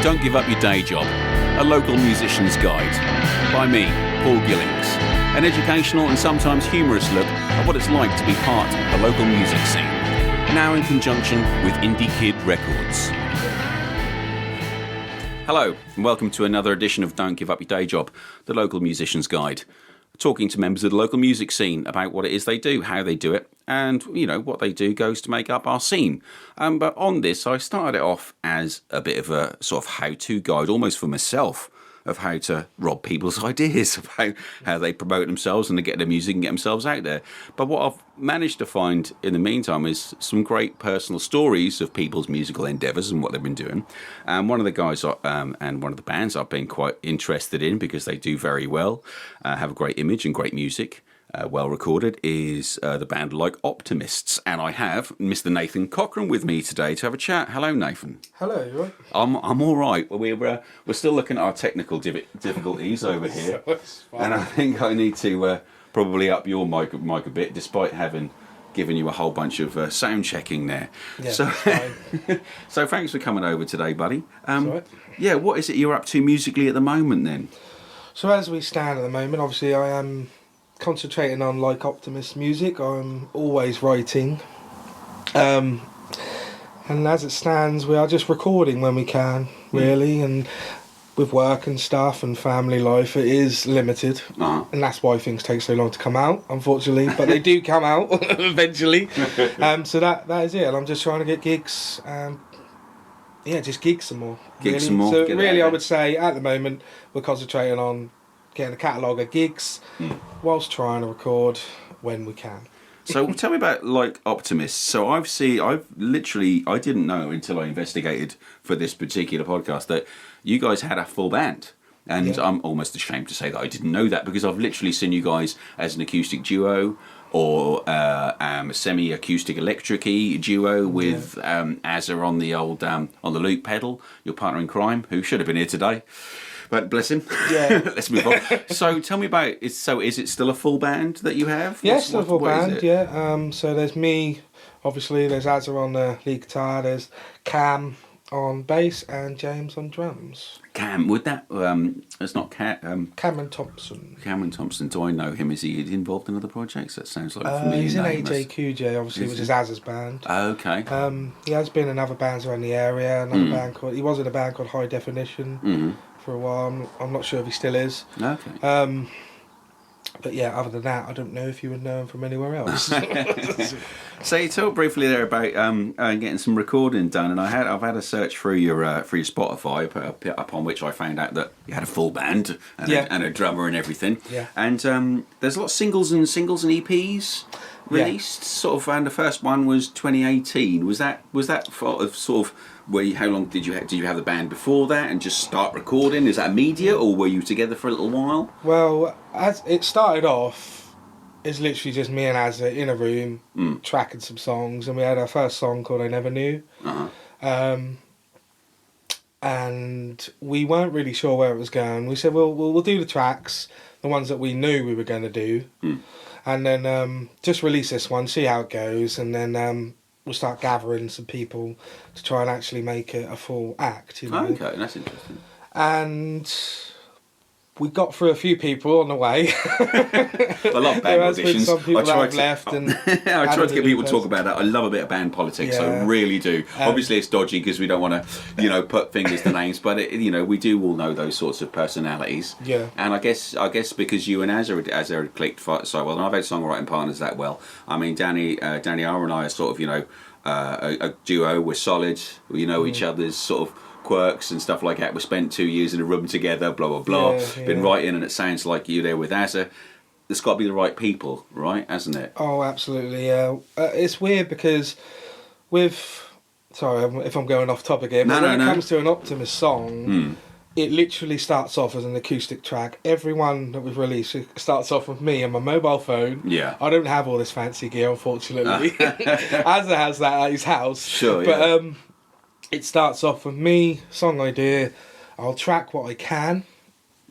Don't Give Up Your Day Job, a local musician's guide. By me, Paul Gillings. An educational and sometimes humorous look at what it's like to be part of the local music scene. Now in conjunction with Indie Kid Records. Hello, and welcome to another edition of Don't Give Up Your Day Job, the local musician's guide. Talking to members of the local music scene about what it is they do, how they do it, and, what they do goes to make up our scene. But on this, I started it off as a bit of a sort of how-to guide, almost for myself, of how to rob people's ideas, of how they promote themselves and to get their music and get themselves out there. But what I've managed to find in the meantime is some great personal stories of people's musical endeavours and what they've been doing. And one of the guys and one of the bands I've been quite interested in because they do very well, have a great image and great music. Well recorded is the band Like Optimists, and I have Mr. Nathan Cochrane with me today to have a chat. Hello, Nathan. Hello, you right? I'm all right. We're still looking at our technical difficulties over here, and I think I need to probably up your mic a bit, despite having given you a whole bunch of sound checking there. Yeah, so, fine. So thanks for coming over today, buddy. That's all right. Yeah, what is it you're up to musically at the moment then? So as we stand at the moment, obviously I am concentrating on Like Optimists music. I'm always writing. And as it stands, we are just recording when we can, really. And with work and stuff and family life, it is limited. Uh-huh. And that's why things take so long to come out, unfortunately. But they do come out eventually. So that is it. And I'm just trying to get gigs. Just gig some more. Gigs some more. So really, I would say at the moment we're concentrating on getting a catalogue of gigs whilst trying to record when we can. So tell me about Like Optimists. So I didn't know until I investigated for this particular podcast that you guys had a full band. And Yeah. I'm almost ashamed to say that I didn't know that because I've literally seen you guys as an acoustic duo or a semi-acoustic electric-y duo with Azza on the old on the loop pedal, your partner in crime, who should have been here today. But bless him. Yeah. Let's move on. So tell me about it. So is it still a full band that you have? Yeah, still a full band, yeah. So there's me, obviously, there's Azza on the lead guitar, there's Cam on bass and James on drums. Cam, would that, it's not Cameron Thompson. Cameron Thompson, do I know him? Is he involved in other projects? That sounds like a familiar he's in name. AJQJ, obviously, which is Azza's band. Oh, okay. He has been in other bands around the area, he was in a band called High Definition for a while. I'm not sure if he still is. Okay. But yeah, other than that, I don't know if you would know him from anywhere else. So you talked briefly there about getting some recording done, and I've had a search through your Spotify, upon which I found out that you had a full band and a drummer and everything. Yeah. And there's a lot of singles and EPs released. Sort of, and the first one was 2018. Was that sort of how long did you have the band before that and just start recording? Is that immediate, or were you together for a little while? Well, as it started off, it's literally just me and Azza in a room tracking some songs, and we had our first song called I Never Knew. Uh-huh. And we weren't really sure where it was going. We said, we'll do the tracks, the ones that we knew we were going to do, and then just release this one, see how it goes, and then we'll start gathering some people to try and actually make it a full act. Okay, that's interesting. And we got through a few people on the way. I love band auditions. Some people that have left. And I try to get people to talk about that. I love a bit of band politics. Yeah. I really do. Obviously, it's dodgy because we don't want to, put fingers to names. But we do all know those sorts of personalities. Yeah. And I guess because you and Azza clicked so well, and I've had songwriting partners that well. I mean, Danny R and I are sort of a duo. We're solid. We know each other's sort of quirks and stuff like that. We spent 2 years in a room together, blah blah blah. Been writing, and it sounds like you there with Azza. It's got to be the right people, right? Hasn't it? Oh, absolutely. Yeah. It's weird because sorry if I'm going off topic here, but when it comes to an Optimist song, it literally starts off as an acoustic track. Every one that we've released starts off with me and my mobile phone. Yeah. I don't have all this fancy gear, unfortunately. Azza has that at his house. Sure. But it starts off with me, song idea. I'll track what I can,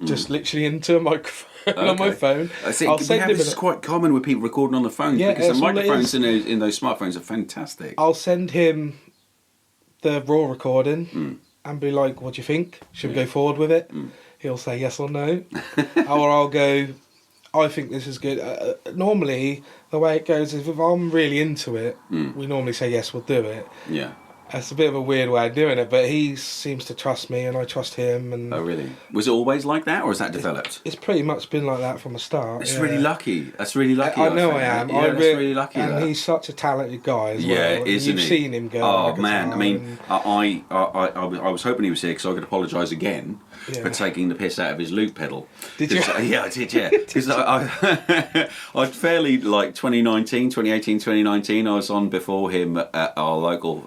just literally into a microphone on my phone. This is quite common with people recording on the phone because the microphones in those smartphones are fantastic. I'll send him the raw recording, and be like, what do you think? Should we go forward with it? He'll say yes or no. Or I'll go, I think this is good. Normally, the way it goes is if I'm really into it, we normally say yes, we'll do it. Yeah. It's a bit of a weird way of doing it, but he seems to trust me and I trust him. And oh, really? Was it always like that, or has that developed? It's pretty much been like that from the start. It's really lucky. That's really lucky. I know I am. Yeah, that's really lucky. And he's such a talented guy as well. Yeah, isn't he? You've seen him go. Oh man, I mean, I was hoping he was here because I could apologise again for taking the piss out of his loop pedal. Did you? Yeah, I did. Yeah, because I'd fairly like 2018, 2019. I was on before him at our local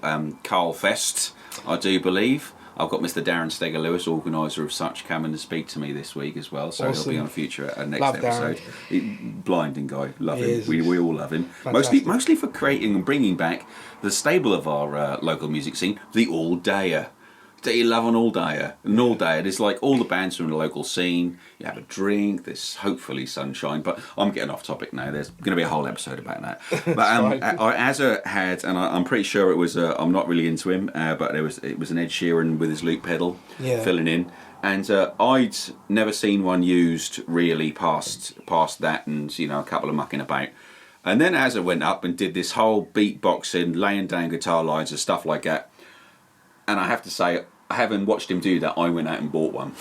Carl Fest, I do believe. I've got Mr. Darren Steger-Lewis, organiser of such, coming to speak to me this week as well, so awesome. he'll be on a future next Love episode. Blinding guy, love He him. is. We all love him. Mostly for creating and bringing back the staple of our local music scene, the all-dayer. Do you love an all-dayer? An all-dayer is like all the bands from the local scene. You have a drink, there's hopefully sunshine, but I'm getting off topic now. There's going to be a whole episode about that. But Azza had, and I'm pretty sure it was, I'm not really into him, but it was an Ed Sheeran with his loop pedal filling in. And I'd never seen one used really past that, and a couple of mucking about. And then Azza went up and did this whole beatboxing, laying down guitar lines and stuff like that. And I have to say, having watched him do that, I went out and bought one.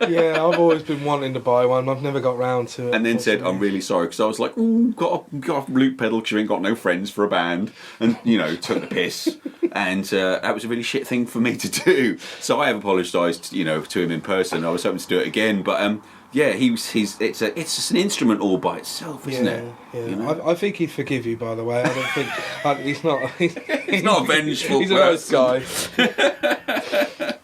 Yeah, I've always been wanting to buy one. I've never got round to it. And then said, I'm really sorry, because I was like, got a loop pedal because you ain't got no friends for a band. And, took the piss. And that was a really shit thing for me to do. So I have apologised, to him in person. I was hoping to do it again. But, yeah, it's just an instrument all by itself, isn't it? Yeah. I think he'd forgive you, by the way. I don't think he's not. He's not a vengeful He's a nice guy.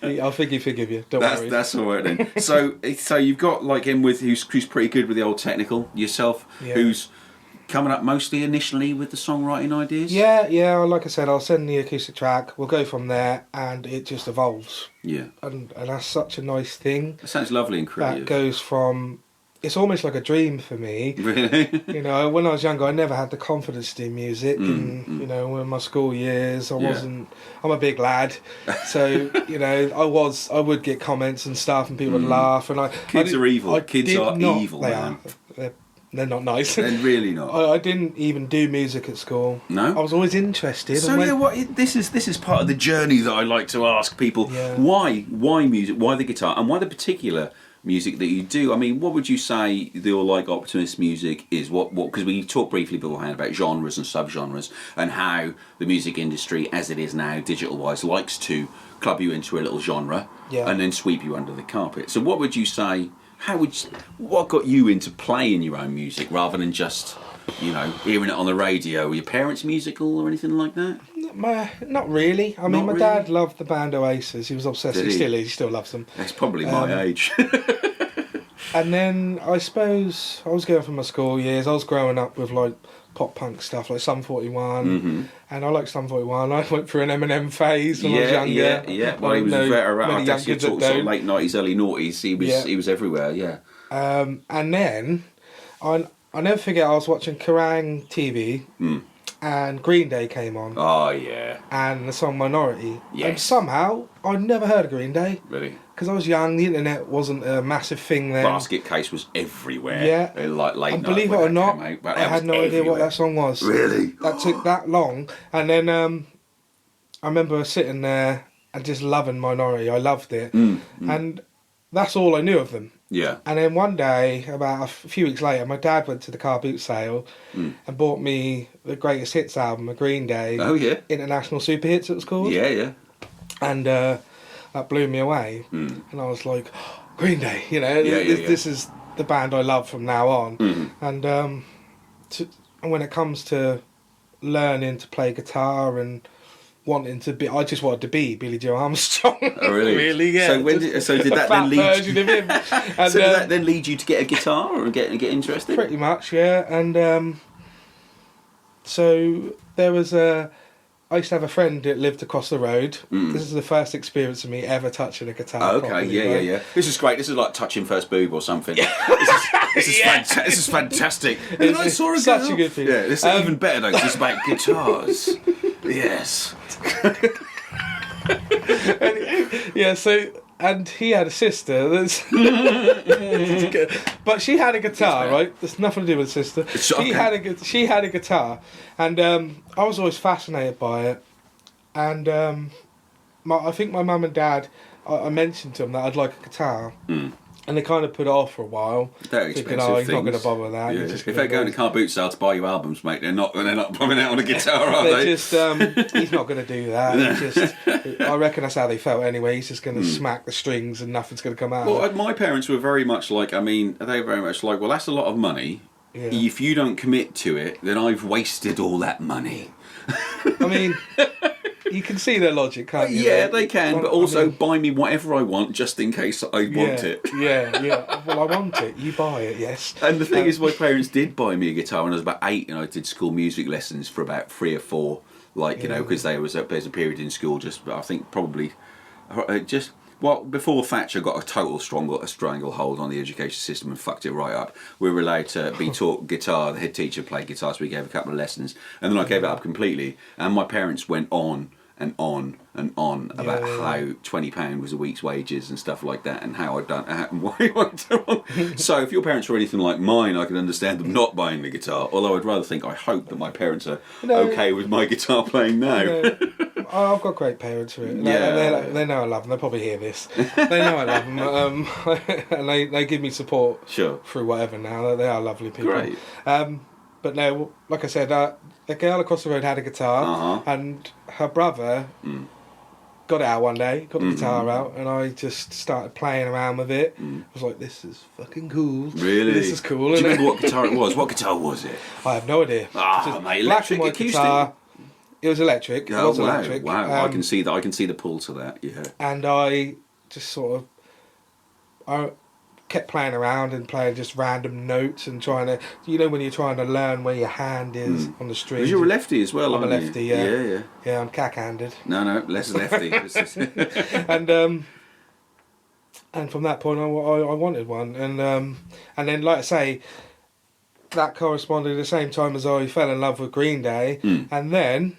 I think he'd forgive you. Don't worry. That's all right then. So you've got like him with who's pretty good with the old technical. Yourself, who's coming up mostly initially with the songwriting ideas. Yeah. Like I said, I'll send the acoustic track. We'll go from there, and it just evolves. Yeah. And that's such a nice thing. That sounds lovely and creative. That goes from. It's almost like a dream for me. Really? When I was younger, I never had the confidence to do music. And, in my school years, I wasn't... I'm a big lad. So, I would get comments and stuff and people would laugh. And Kids are evil. Kids are evil, man. They're not nice. They're really not. I didn't even do music at school. No? I was always interested. So this is part of the journey that I like to ask people. Yeah. Why music? Why the guitar? And why the particular music that you do? I mean, what would you say your Like Optimist music is? What? Because we talked briefly beforehand about genres and subgenres and how the music industry, as it is now, digital-wise, likes to club you into a little genre and then sweep you under the carpet. So, what would you say? What got you into playing your own music rather than just, hearing it on the radio? Were your parents musical or anything like that? Not really. I mean, my dad loved the band Oasis. He was obsessed. He still loves them. That's probably my age. And then I suppose I was going through my school years. I was growing up with like pop punk stuff like Sum 41, and I like Sum 41. I went through an Eminem phase when I was younger. Yeah. Well, he was very around. I guess you talk sort of late 90s, early noughties. He was everywhere. Yeah. And then I never forget. I was watching Kerrang TV. And Green Day came on. Oh, yeah. And the song Minority. Yes. And somehow, I'd never heard of Green Day. Really? Because I was young, the internet wasn't a massive thing then. Basket Case was everywhere. Yeah. Like late and night. believe it or not, I had no idea what that song was. Really? That took that long. And then I remember sitting there and just loving Minority. I loved it. And that's all I knew of them. Yeah. And then one day, about a few weeks later, my dad went to the car boot sale and bought me the Greatest Hits album of Green Day. Oh, yeah. International Super Hits, it was called. Yeah. And that blew me away. And I was like, Green Day, this is the band I love from now on. And when it comes to learning to play guitar and wanting to be, I just wanted to be Billy Joe Armstrong. Oh, really? Really, yeah. So did that then lead version of him. And, so did that then lead you to get a guitar or get interested? Pretty much, yeah. And so there was I used to have a friend that lived across the road. This is the first experience of me ever touching a guitar. Oh, okay, properly, yeah. This is great. This is like touching first boob or something. This is fantastic. I saw a such a good thing. Yeah, this is even better though, 'cause it's about guitars. Yes. Yeah, so, and he had a sister that's... but she had a guitar, right? There's nothing to do with the sister. She had a guitar, and I was always fascinated by it. And I think my mum and dad, I mentioned to them that I'd like a guitar. And they kind of put it off for a while. They're thinking, expensive he's not things. going to bother with that. Yeah. If they go to car boot sale to buy you albums, mate, they're not bombing out on a guitar, are they're they? just, he's not going to do that. I reckon that's how they felt anyway. He's just going to smack the strings and nothing's going to come out. Well, my parents were very much like, they were very much like, well, that's a lot of money. Yeah. If you don't commit to it, then I've wasted all that money. I mean... You can see their logic, can't you? Yeah, they can, but also buy me whatever I want just in case I want it. Yeah. Well, I want it. You buy it, yes. And the thing is, my parents did buy me a guitar when I was about 8, and I did school music lessons for about 3 or 4, because there's a period in school I think probably before Thatcher got a total stranglehold on the education system and fucked it right up. We were allowed to be taught guitar. The head teacher played guitar, so we gave a couple of lessons, and then I gave it up completely. And my parents went on and on and on about how £20 was a week's wages and stuff like that, and how I'd done and why I'd done. So if your parents were anything like mine, I can understand them not buying the guitar. Although I hope that my parents are okay with my guitar playing now. I've got great parents for it. They know I love them. They'll probably hear this. They know I love them, and they give me support through whatever. Now they are lovely people. Great. But no, like I said, a girl across the road had a guitar, and her brother got it out one day, got the guitar out, and I just started playing around with it. I was like, this is fucking cool. Really? This is cool. Do you remember what guitar it was? What guitar was it? I have no idea. Mate, electric acoustic guitar. It was electric. Oh, electric. Wow. I can see that. I can see the pull to that. Yeah. And I just sort of, I kept playing around and playing just random notes and trying to, when you're trying to learn where your hand is on the string. Because you're a lefty as well, I'm aren't a lefty, you? yeah. Yeah, I'm cack-handed. No, less lefty. And from that point on, I wanted one, and then like I say, that corresponded at the same time as I fell in love with Green Day, and then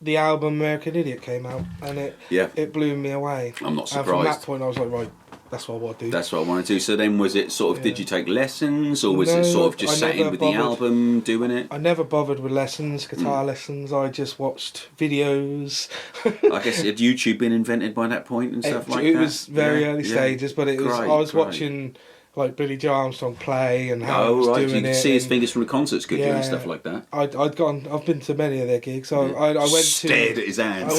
the album American Idiot came out, and it blew me away. I'm not surprised. And from that point, I was like, right, that's what I want to do. That's what I want to do. So then, was it sort of? Did you take lessons, or was it sort of just sat in with the album, doing it? I never bothered with lessons, guitar lessons. I just watched videos. I guess had YouTube been invented by that point and stuff like that? It was very early stages, but it was. I was watching like Billy Joe Armstrong play and how he was doing it. You could see his fingers from the concerts, could you, and stuff like that. I've been to many of their gigs. I went stared at his hands. I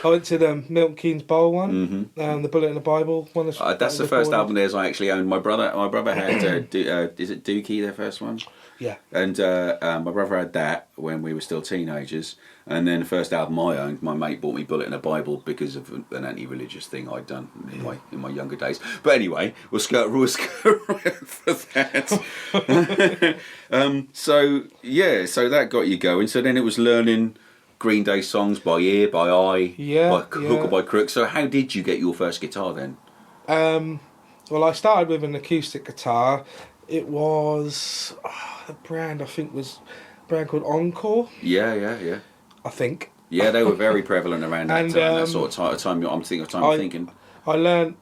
went to the Milton Keynes Bowl one, the Bullet in the Bible one. That's the first album theirs I actually owned. My brother had is it Dookie, their first one? Yeah. And my brother had that when we were still teenagers. And then the first album I owned, my mate bought me Bullet in a Bible because of an anti-religious thing I'd done in my younger days. But anyway, we'll skirt right for that. So that got you going. So then it was learning Green Day songs by ear, by eye, by hook or by crook. So how did you get your first guitar then? Well, I started with an acoustic guitar. It was the brand I think was a brand called Encore. Yeah. I think. Yeah, they were very prevalent around that time. That sort of time. I'm thinking. I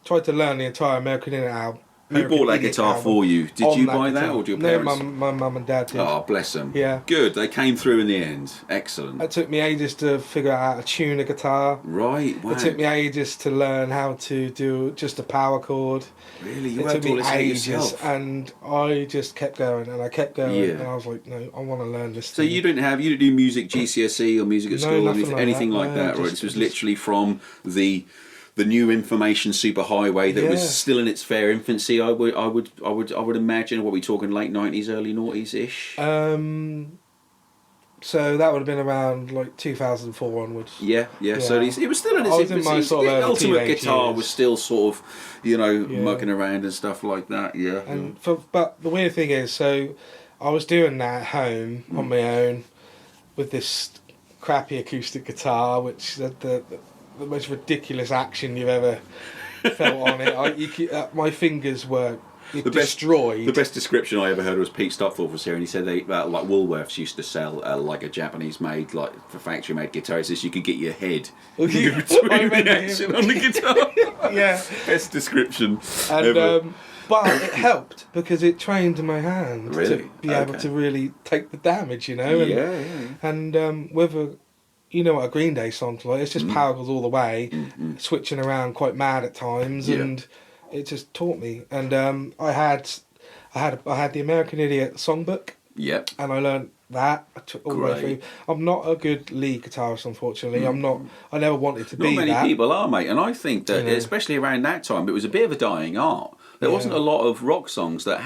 tried to learn the entire American Idiot album. Who bought that guitar for you? Did you buy that, or did your parents? No, my mum and dad did. Oh, bless them. Yeah. Good. They came through in the end. Excellent. It took me ages to figure out how to tune a guitar. Right. Wow. It took me ages to learn how to do just a power chord. Really? You took me ages, yourself? And I just kept going and I kept going, and I was like, no, I want to learn this. So you didn't do music GCSE or music at school or anything like that, right? This was literally from the new information superhighway that was still in its fair infancy. I would imagine. What we talking, late 90s, early noughties ish. So that would have been around like 2004 onwards. Yeah. So it was still in its infancy. My sort of ultimate guitar years. Was still sort of, mucking around and stuff like that. Yeah. But the weird thing is, so I was doing that at home on my own with this crappy acoustic guitar, which the most ridiculous action you've ever felt on it. My fingers were destroyed. The best description I ever heard was Pete Stopforth was here, and he said they like Woolworths used to sell like a Japanese-made, like for factory-made guitar. So you could get your head between the action on the guitar. Yeah, best description. And but it helped because it trained my hand Really? to be able to really take the damage, you know. And with a, you know what a Green Day song's like, it's just power chords all the way, switching around quite mad at times, and it just taught me. And I had the American Idiot songbook. Yep. And I learned that all the way through. I'm not a good lead guitarist, unfortunately. I'm not. I never wanted to be that. Not many people are, mate. And I think that, especially around that time, it was a bit of a dying art. There wasn't a lot of rock songs that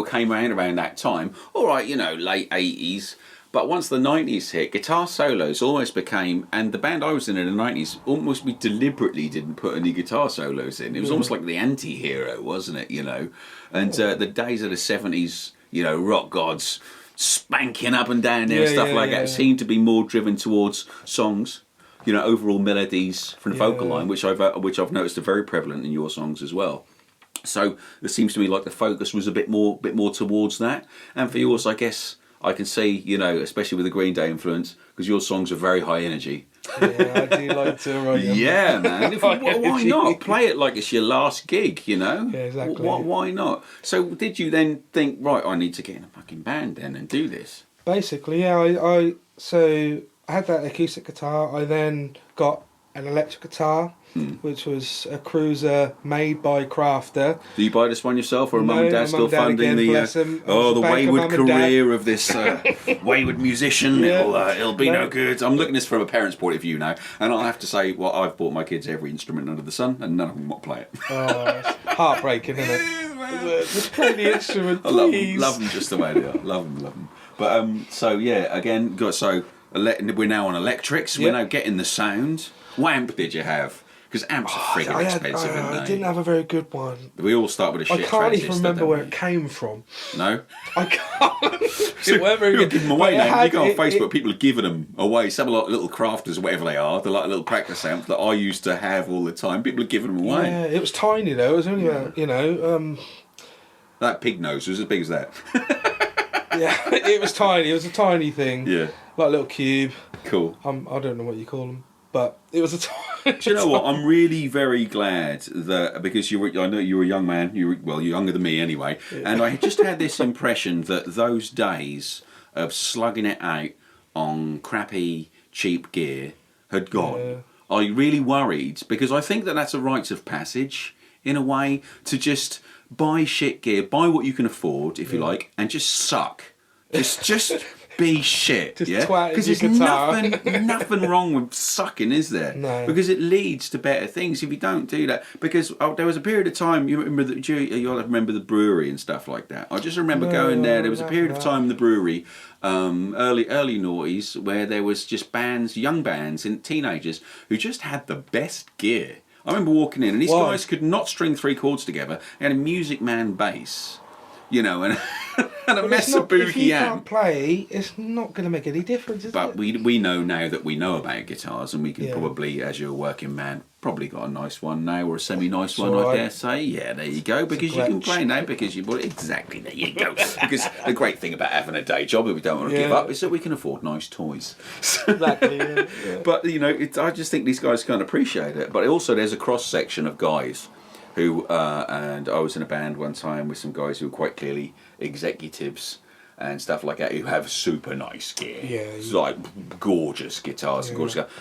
came around that time. All right, you know, late 80s. But once the 90s hit, guitar solos almost became, and the band I was in the 90s, almost we deliberately didn't put any guitar solos in. It was almost like the anti-hero, wasn't it, you know? And the days of the 70s, you know, rock gods spanking up and down there and stuff like that seemed to be more driven towards songs, you know, overall melodies from the vocal line, which I've noticed are very prevalent in your songs as well. So it seems to me like the focus was a bit more towards that. And for yours, I guess I can see, you know, especially with the Green Day influence, because your songs are very high energy. Yeah, I do like to write them. Yeah, man. Why not? Play it like it's your last gig, you know? Yeah, exactly. Why not? So did you then think, right, I need to get in a fucking band then and do this? Basically, yeah. I had that acoustic guitar. I then got an electric guitar, which was a Cruiser made by Crafter. Do you buy this one yourself, or are mum and dad still funding the the wayward career of this wayward musician? Yeah. It'll be no good. I'm looking at this from a parent's point of view now, and I have to say, well, I've bought my kids every instrument under the sun, and none of them want to play it. Oh, it's heartbreaking, isn't it? Just play the instrument, I please. love them just the way they are. Love them. But so yeah, again, we're now on electrics. We're now getting the sound. What amp did you have? Because amps are friggin' expensive, aren't they? I didn't have a very good one. We all start with a shit I can't even transistor, remember where it came from. No? I can't. So you're giving them away now. You go on Facebook, people are giving them away. Some are like little crafters, whatever they are. They're like little practice amps that I used to have all the time. People are giving them away. Yeah, it was tiny though. It was only about, you know... that pig nose was as big as that. Yeah, it was tiny. It was a tiny thing. Yeah. Like a little cube. Cool. I don't know what you call them. But it was a tiny... Do you know what? I'm really very glad that, because I know you're a young man, you're younger than me anyway, and I just had this impression that those days of slugging it out on crappy, cheap gear had gone. Yeah. I really worried, because I think that that's a rite of passage, in a way, to just buy shit gear, buy what you can afford, if you like, and just suck. Just be shit, just because there's nothing wrong with sucking, is there? No. Because it leads to better things if you don't do that. Because there was a period of time, you'll remember the brewery and stuff like that. I just remember going there. There was a period of time in the brewery, early noughties, where there was just young bands and teenagers who just had the best gear. I remember walking in, and these guys could not string three chords together. They had a Music Man bass, you know, and a mess of boogie. If you can't play, it's not going to make any difference, is it? But we know now that we know about guitars, and we can probably, as you're a working man, probably got a nice one now, or a semi-nice one, I dare say. Yeah, there you go, because you can play now, because you bought it. Exactly, there you go. Because the great thing about having a day job that we don't want to give up is that we can afford nice toys. Exactly, yeah. But, you know, I just think these guys can't appreciate it. But also there's a cross-section of guys who, and I was in a band one time with some guys who were quite clearly executives and stuff like that, who have super nice gear. Yeah. It's like gorgeous guitars and gorgeous guitars.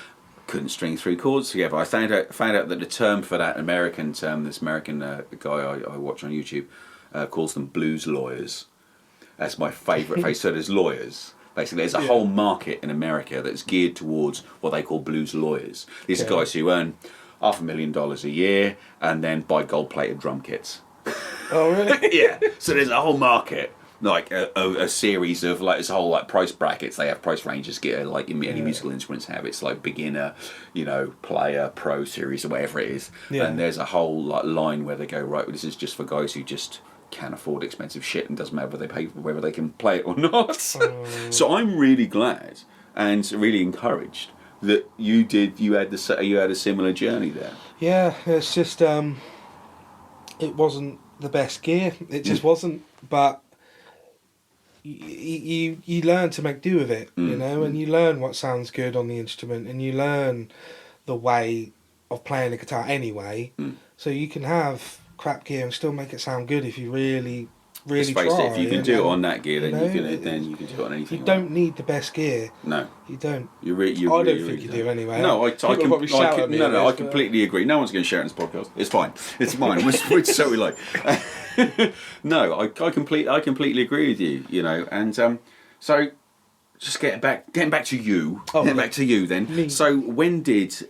Couldn't string three chords together. I found out that the term for that American term, this American guy I watch on YouTube, calls them blues lawyers. That's my favourite phrase. So there's lawyers. Basically, there's a whole market in America that's geared towards what they call blues lawyers. These are guys who earn $500,000 a year and then buy gold-plated drum kits. Oh, really? Yeah. So there's a whole market, like a series of like, it's a whole like price brackets. They have price ranges, like any musical instruments have. It's like beginner, you know, player, pro series, or whatever it is. Yeah. And there's a whole like line where they go, right, well, this is just for guys who just can't afford expensive shit and doesn't matter whether they can play it or not. So I'm really glad and really encouraged that you had a similar journey there. Yeah, it's just it wasn't the best gear. It just wasn't. But you learn to make do with it, you know, and you learn what sounds good on the instrument, and you learn the way of playing the guitar anyway. So you can have crap gear and still make it sound good if you really Let's try. face it, if you can do it on that gear, then you know, you can do it on anything. You don't need the best gear. No, you don't. I don't think you do anyway. No, I completely agree. No one's going to share it in this podcast. It's fine. It's mine. We're so we like. No, I completely agree with you. You know, and so just getting back to you. Back to you then. Me. So when did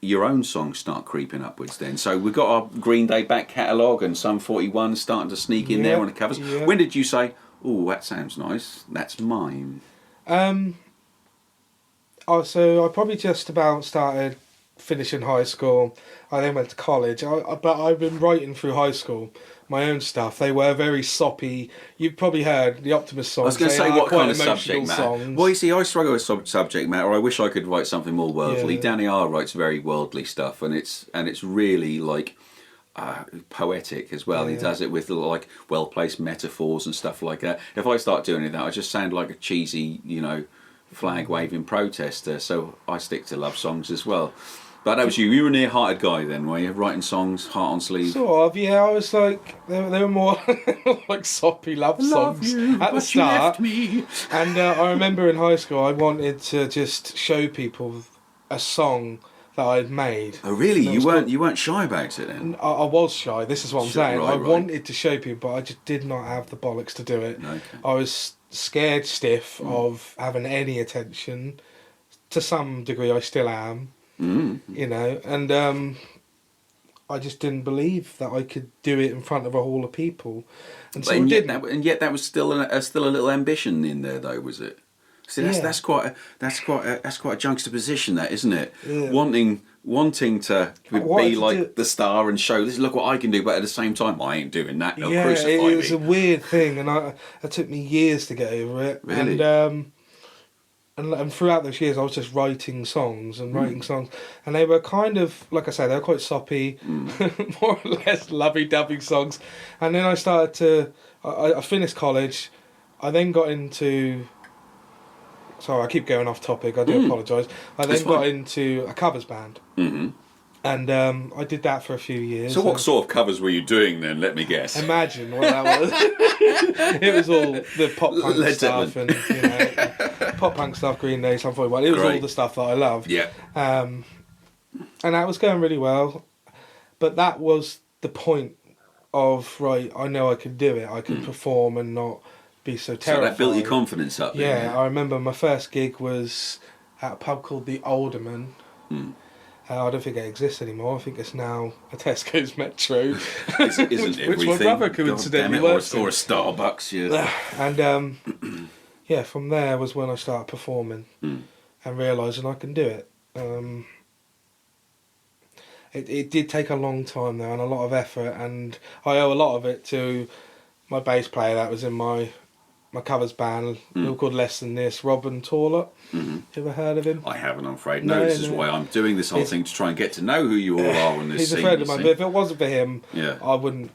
your own songs start creeping upwards then? So we've got our Green Day back catalogue and Sum 41 starting to sneak in there on the covers. Yeah. When did you say, oh, that sounds nice, that's mine? So I probably just about started finishing high school. I then went to college. But I've been writing through high school my own stuff. They were very soppy. You've probably heard the Optimist songs. I was going to say, what kind of subject matter? Songs. Well, you see, I struggle with subject matter. I wish I could write something more worldly. Yeah. Danny R writes very worldly stuff, and it's really like poetic as well. Yeah. He does it with like well placed metaphors and stuff like that. If I start doing that, I just sound like a cheesy, you know, flag waving protester. So I stick to love songs as well. But that was you. You were a near-hearted guy then, were you? Writing songs, heart on sleeve. Sort of, yeah. I was like, they were more like soppy love songs at the start. You left me. And I remember in high school, I wanted to just show people a song that I'd made. Oh really? You weren't shy about it then? I was shy. This is what I'm saying. Right. I wanted to show people, but I just did not have the bollocks to do it. Okay. I was scared stiff of having any attention. To some degree, I still am. You know, and I just didn't believe that I could do it in front of a hall of people, and so yet that was still a little ambition in there, though, was it? See, that's quite a juxtaposition, that, isn't it? Yeah. Wanting to be like the star and show this. Look what I can do, but at the same time, I ain't doing that. They'll crucify me. It was a weird thing, and it took me years to get over it. Really? And throughout those years, I was just writing songs, and they were kind of, like I say, they were quite soppy, more or less lovey-dovey songs. And then I started to, I finished college, I then got into, sorry, I keep going off topic, I do apologise. I then got into a covers band. Mm-hmm. And I did that for a few years. So what sort of covers were you doing then, let me guess? Imagine what that was. It was all the pop punk stuff and, you know, pop punk stuff, Green Day, Sum 41. It was all the stuff that I loved. Yeah. And that was going really well. But that was the point of, right, I know I could do it. I could perform and not be so terrified. So that built your confidence up. Yeah, I remember my first gig was at a pub called the Alderman. I don't think it exists anymore. I think it's now a Tesco's Metro. Isn't which my brother coincidentally works in. Or a Starbucks, yeah. And yeah, from there was when I started performing and realising I can do it. It did take a long time though, and a lot of effort, and I owe a lot of it to my bass player that was in my covers band. They were called Less Than This, Robin Torlott. You ever heard of him? I haven't, I'm afraid. No, this is why I'm doing this whole thing, to try and get to know who you all are in this He's scene. a friend of mine, but if it wasn't for him, Yeah. I wouldn't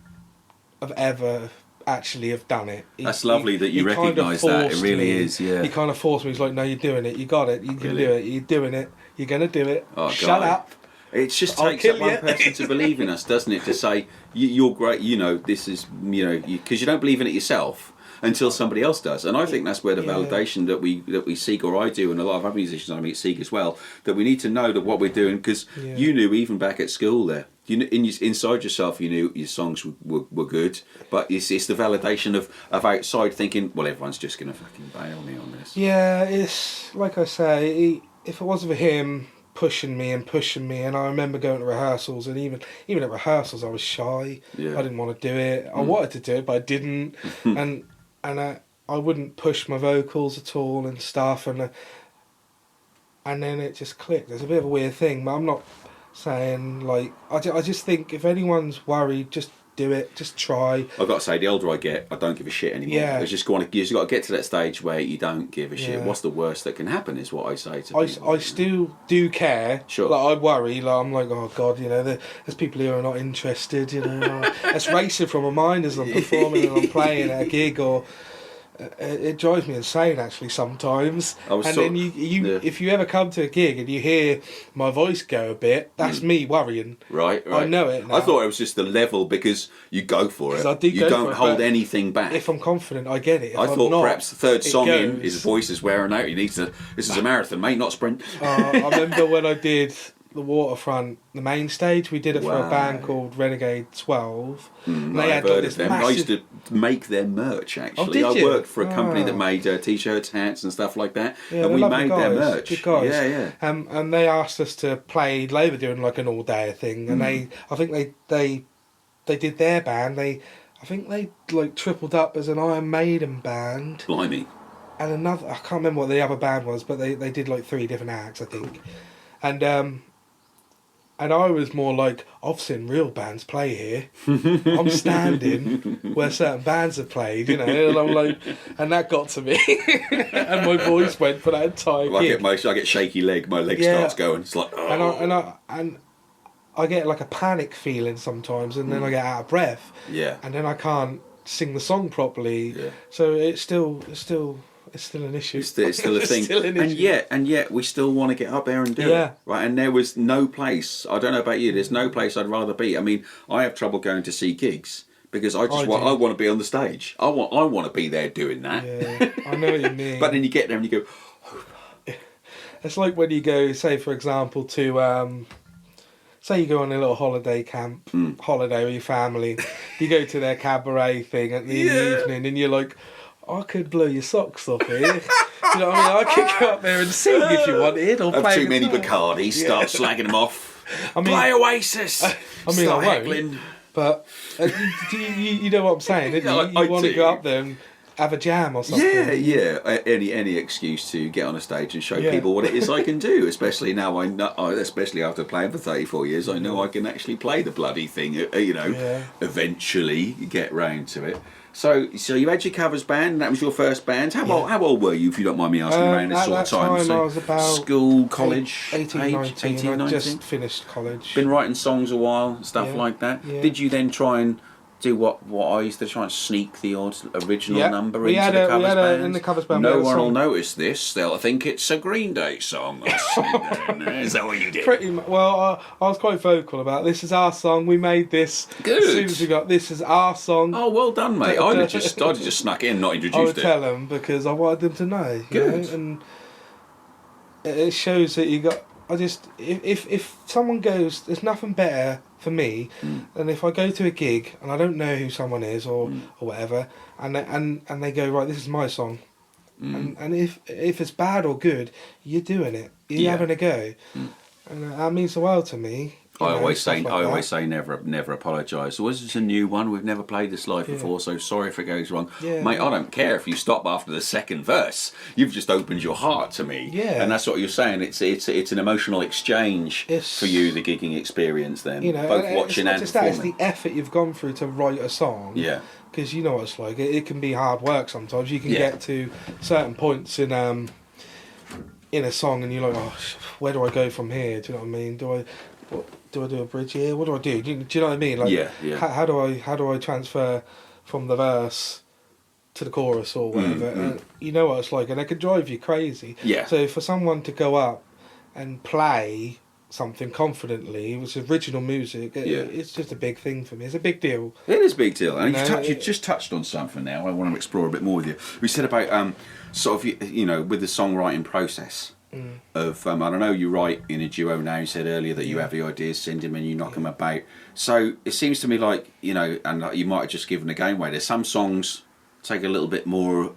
have ever actually have done it. That's lovely that you recognise that. It really is, yeah. He kind of forced me. He's like, no, you're doing it. You got it. You can do it. You're doing it. You're going to do it. Oh, Shut up. It just I'll takes kill that one you. person to believe in us, doesn't it? To say, you're great, you know, this is, you know, because you don't believe in it yourself until somebody else does. And I think that's where the validation that we seek, or I do, and a lot of other musicians I meet seek as well, that we need to know that what we're doing, because you knew even back at school there, you knew, inside yourself, you knew your songs were good, but it's the validation of outside thinking, well, everyone's just going to fucking bail me on this. Yeah, it's like I say, if it wasn't for him pushing me, and I remember going to rehearsals, and even at rehearsals I was shy. I didn't want to do it. I wanted to do it, but I didn't. and I wouldn't push my vocals at all and stuff, and then it just clicked. It's a bit of a weird thing, but I'm not saying, like, I just think if anyone's worried, just do it. Just try. I've got to say, the older I get, I don't give a shit anymore. Yeah. You just got to get to that stage where you don't give a shit. Yeah. What's the worst that can happen is what I say to people. I still do care. Sure. Like, I worry. Like, I'm like, oh God, you know, there's people who are not interested. You know, it's racing from my mind as I'm performing and I'm playing at a gig, or it drives me insane actually sometimes. Then if you ever come to a gig and you hear my voice go a bit, that's me worrying. Right. I know it now. I thought it was just the level because you go for it. You don't hold anything back. If I'm confident, I get it. If I thought perhaps the third song goes. in, his voice is wearing out. He needs to. This is a marathon, mate, not sprint. I remember when I did the Waterfront, the main stage, we did it for a band called Renegade 12. I've heard of them. I used to make their merch, actually. Oh, did I you? worked for a company that made T-shirts, hats and stuff like that. Yeah, and we made their merch. Good guys. Yeah. And they asked us to play, they were doing like an all-day thing, and I think they did their band, I think they like tripled up as an Iron Maiden band. Blimey. And another, I can't remember what the other band was, but they did like 3 different acts, I think. And I was more like, I've seen real bands play here. I'm standing where certain bands have played, you know, and I'm like, and that got to me. And my voice went for that entire gig. I get shaky leg, my leg starts going. It's like, oh. And I get like a panic feeling sometimes, and then I get out of breath. Yeah. And then I can't sing the song properly. Yeah. So it's still an issue. It's still a thing. Still an issue. And yet we still want to get up there and do it. Right. And there was no place, I don't know about you, there's no place I'd rather be. I mean, I have trouble going to see gigs because I want to be on the stage. I want to be there doing that. Yeah, I know what you mean. But then you get there and you go, it's like when you go, say for example, to say you go on a little holiday holiday with your family, you go to their cabaret thing at the evening, and you're like, I could blow your socks off here. You know what I mean? I could go up there and sing if you wanted, or have play too many Bacardi, start slagging them off. I mean, play Oasis. I mean, start I won't, heckling. but you know what I'm saying, don't you? You want to go up there and have a jam or something. Yeah. Any excuse to get on a stage and show people what it is I can do. Especially now, especially after playing for 34 years, I know I can actually play the bloody thing. You know, eventually get round to it. So you had your covers band, and that was your first band. How old were you, if you don't mind me asking, around this sort of time? At that time, I was about school, college, 18, 19. I 19? just finished college. Been writing songs a while, stuff like that. Yeah. Did you then try and do what I used to try and sneak the odd original number into the covers band? In the covers band. No one will notice this. They'll think it's a Green Day song. Is that what you did? Pretty much. Well, I was quite vocal about this is our song. We made this. Good. As soon as we got this is our song. Oh, well done, mate. I'd have just snuck in, not introduced it. I would tell them because I wanted them to know. Good. You know? And it shows that you got. If someone goes, there's nothing better for me than if I go to a gig and I don't know who someone is or whatever, and they go, right, this is my song, and if it's bad or good, you're doing it, you're having a go, and that means the world to me. I always say never apologise. So this is a new one. We've never played this live before, so sorry if it goes wrong. Yeah. Mate, I don't care if you stop after the second verse. You've just opened your heart to me. Yeah. And that's what you're saying. It's an emotional exchange for you, the gigging experience then. You know, both watching and performing. It's the effort you've gone through to write a song. Yeah. Because you know what it's like. It can be hard work sometimes. You can get to certain points in a song and you're like, oh, where do I go from here? Do you know what I mean? Do I do a bridge here? What do I do? Do you know what I mean? Like, how do I transfer from the verse to the chorus or whatever? And you know what it's like, and it can drive you crazy. Yeah. So for someone to go up and play something confidently, which is original music, it's just a big thing for me. It's a big deal. It is a big deal. And you just touched on something now I want to explore a bit more with you. We said about sort of, you know, with the songwriting process. Of I don't know, you write in a duo now. You said earlier that you have the ideas, send them, and you knock them about. So it seems to me like, you know, and you might have just given a game away. There's some songs take a little bit more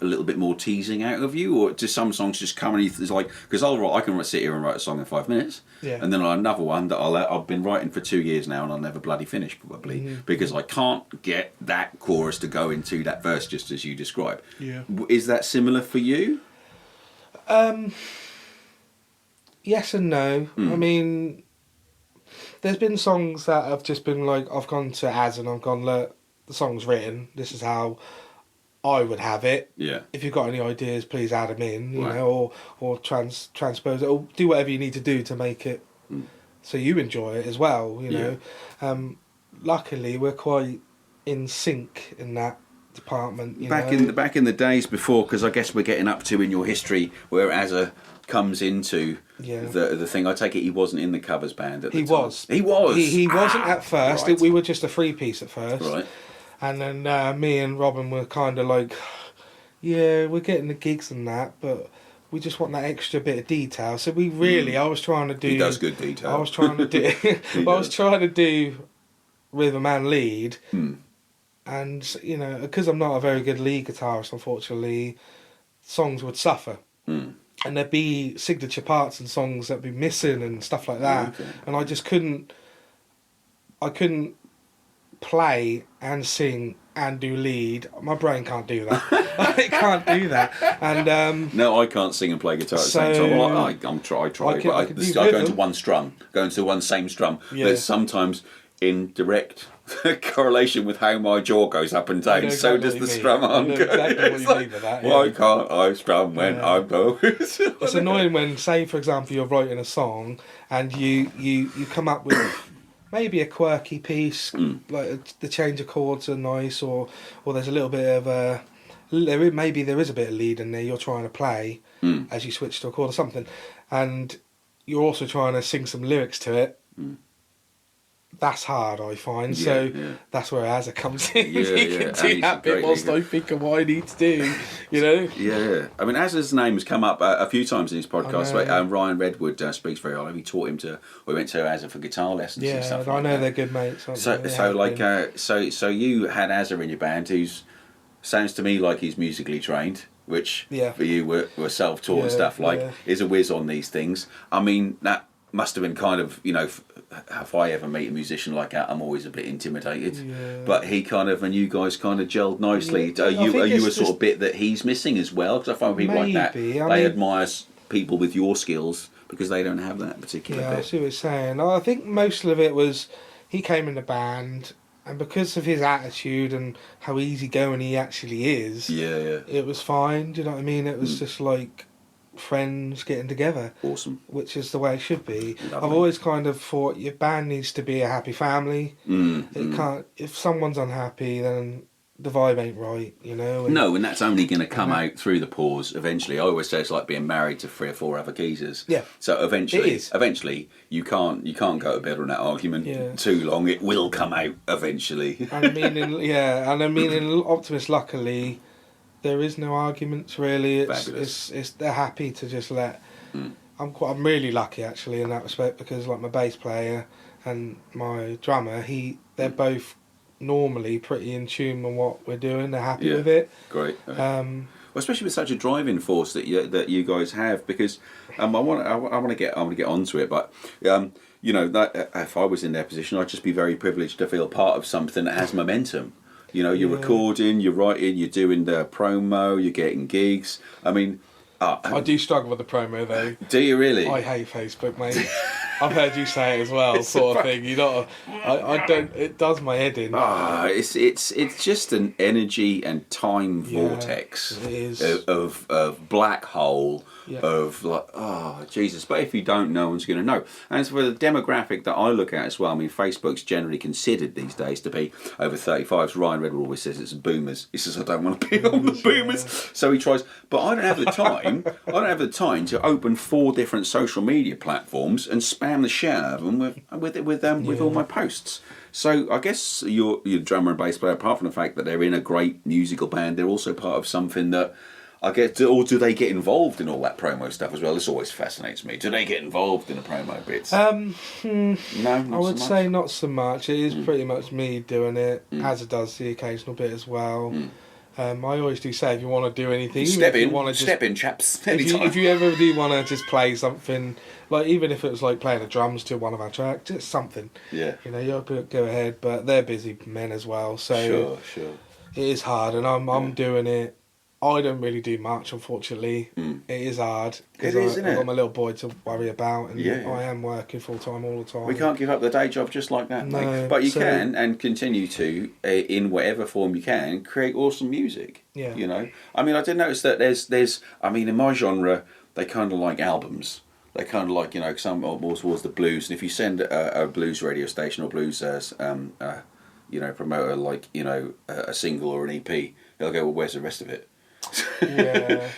teasing out of you, or do some songs just come and it's like, because I can sit here and write a song in 5 minutes, and then I'll have another one that I've been writing for 2 years now, and I'll never bloody finish probably because I can't get that chorus to go into that verse just as you describe. Yeah. Is that similar for you? Yes and no. I mean, There's been songs that have just been like, I've gone to Az and I've gone, look, the song's written. This is how I would have it. Yeah. If you've got any ideas, please add them in, you Right. know, or transpose it, or do whatever you need to do to make it so you enjoy it as well, you know. Luckily, we're quite in sync in that department. Back in the days before, because I guess we're getting up to in your history where Azza comes into the thing. I take it he wasn't in the covers band at the time. He was. He wasn't at first. Right. We were just a three-piece at first. Right. And then me and Robin were kind of like, yeah, we're getting the gigs and that, but we just want that extra bit of detail. So we really, I was trying to do... He does good detail. I was trying to do... I was trying to do rhythm and lead. And, you know, because I'm not a very good lead guitarist, unfortunately, songs would suffer. And there'd be signature parts and songs that'd be missing and stuff like that. Okay. And I just couldn't play and sing and do lead. My brain can't do that. It can't do that. And no, I can't sing and play guitar at the same time. Well, I try, but I go into one strum, go into one same strum. Yeah. There's sometimes in direct correlation with how my jaw goes up and down. So does the strum arm go. Exactly what you mean by that. Why can't I strum when I go? It's annoying when, say, for example, you're writing a song and you come up with maybe a quirky piece, like the change of chords are nice, or there's a little bit of maybe there is a bit of lead in there you're trying to play as you switch to a chord or something, and you're also trying to sing some lyrics to it. That's hard, I find. That's where Azza comes in. Yeah, He can do that bit whilst I think of what I need to do, you know? Yeah. I mean, Azza's name has come up a few times in his podcast. Ryan Redwood speaks very highly. We taught him we went to Azza for guitar lessons and stuff like I know that. they're good mates. So you had Azza in your band, who's sounds to me like he's musically trained, which for you were self-taught and stuff, is a whiz on these things. I mean, that must have been kind of, you know, if I ever meet a musician like that, I'm always a bit intimidated. Yeah. But he kind of, and you guys kind of gelled nicely. Yeah. Are you a sort of bit that he's missing as well? Because I find people like that, they admire people with your skills because they don't have that particular bit. I see what you're saying. I think most of it was he came in the band, and because of his attitude and how easygoing he actually is, it was fine. Do you know what I mean? It was just like friends getting together. Awesome. Which is the way it should be. Lovely. I've always kind of thought your band needs to be a happy family. It can't. If someone's unhappy, then the vibe ain't right, you know. And that's only going to come out through the pores eventually. I always say it's like being married to 3 or 4 other geezers. Yeah. So eventually you can't go to bed on that argument too long. It will come out eventually. And I mean, in Optimist, luckily, there is no arguments really. It's they're happy to just let. I'm really lucky actually in that respect, because like my bass player and my drummer, they're both normally pretty in tune with what we're doing. They're happy with it. Great. Well, especially with such a driving force that you guys have, because I want to get onto it, but you know, that if I was in their position, I'd just be very privileged to feel part of something that has momentum. You know, you're recording, you're writing, you're doing the promo, you're getting gigs. I mean, I do struggle with the promo though. Do you really? I hate Facebook, mate. I've heard you say it as well, sort of thing. You know, I don't. It does my head in. It's just an energy and time vortex of black hole of like, oh Jesus! But if you don't, no one's going to know. And for the demographic that I look at as well, I mean, Facebook's generally considered these days to be over 35s. Ryan Redwood always says it's boomers. He says I don't want to be on the boomers, so he tries. But I don't have the time. I don't have the time to open 4 different social media platforms and spam the shit out of them with all my posts. So I guess your drummer and bass player, apart from the fact that they're in a great musical band, they're also part of something that I get. Or do they get involved in all that promo stuff as well? This always fascinates me. Do they get involved in the promo bits? No, I would say not so much. It is pretty much me doing it, as it does the occasional bit as well. I always do say, if you want to do anything, step in, chaps. If you ever do want to just play something, like even if it was like playing the drums to one of our tracks, just something. Yeah. You know, you go ahead, but they're busy men as well, so sure. it is hard, and I'm doing it. I don't really do much, unfortunately. It is hard because I've got my little boy to worry about, and I am working full time all the time. We can't give up the day job just like that, No, mate. But you can, and continue to, in whatever form you can, create awesome music. Yeah. You know, I mean, I did notice that there's, I mean, in my genre, they kind of like albums. They kind of like, you know, some are more towards the blues. And if you send a blues radio station or blues, you know, promoter like, you know, a single or an EP, they'll go, well, where's the rest of it?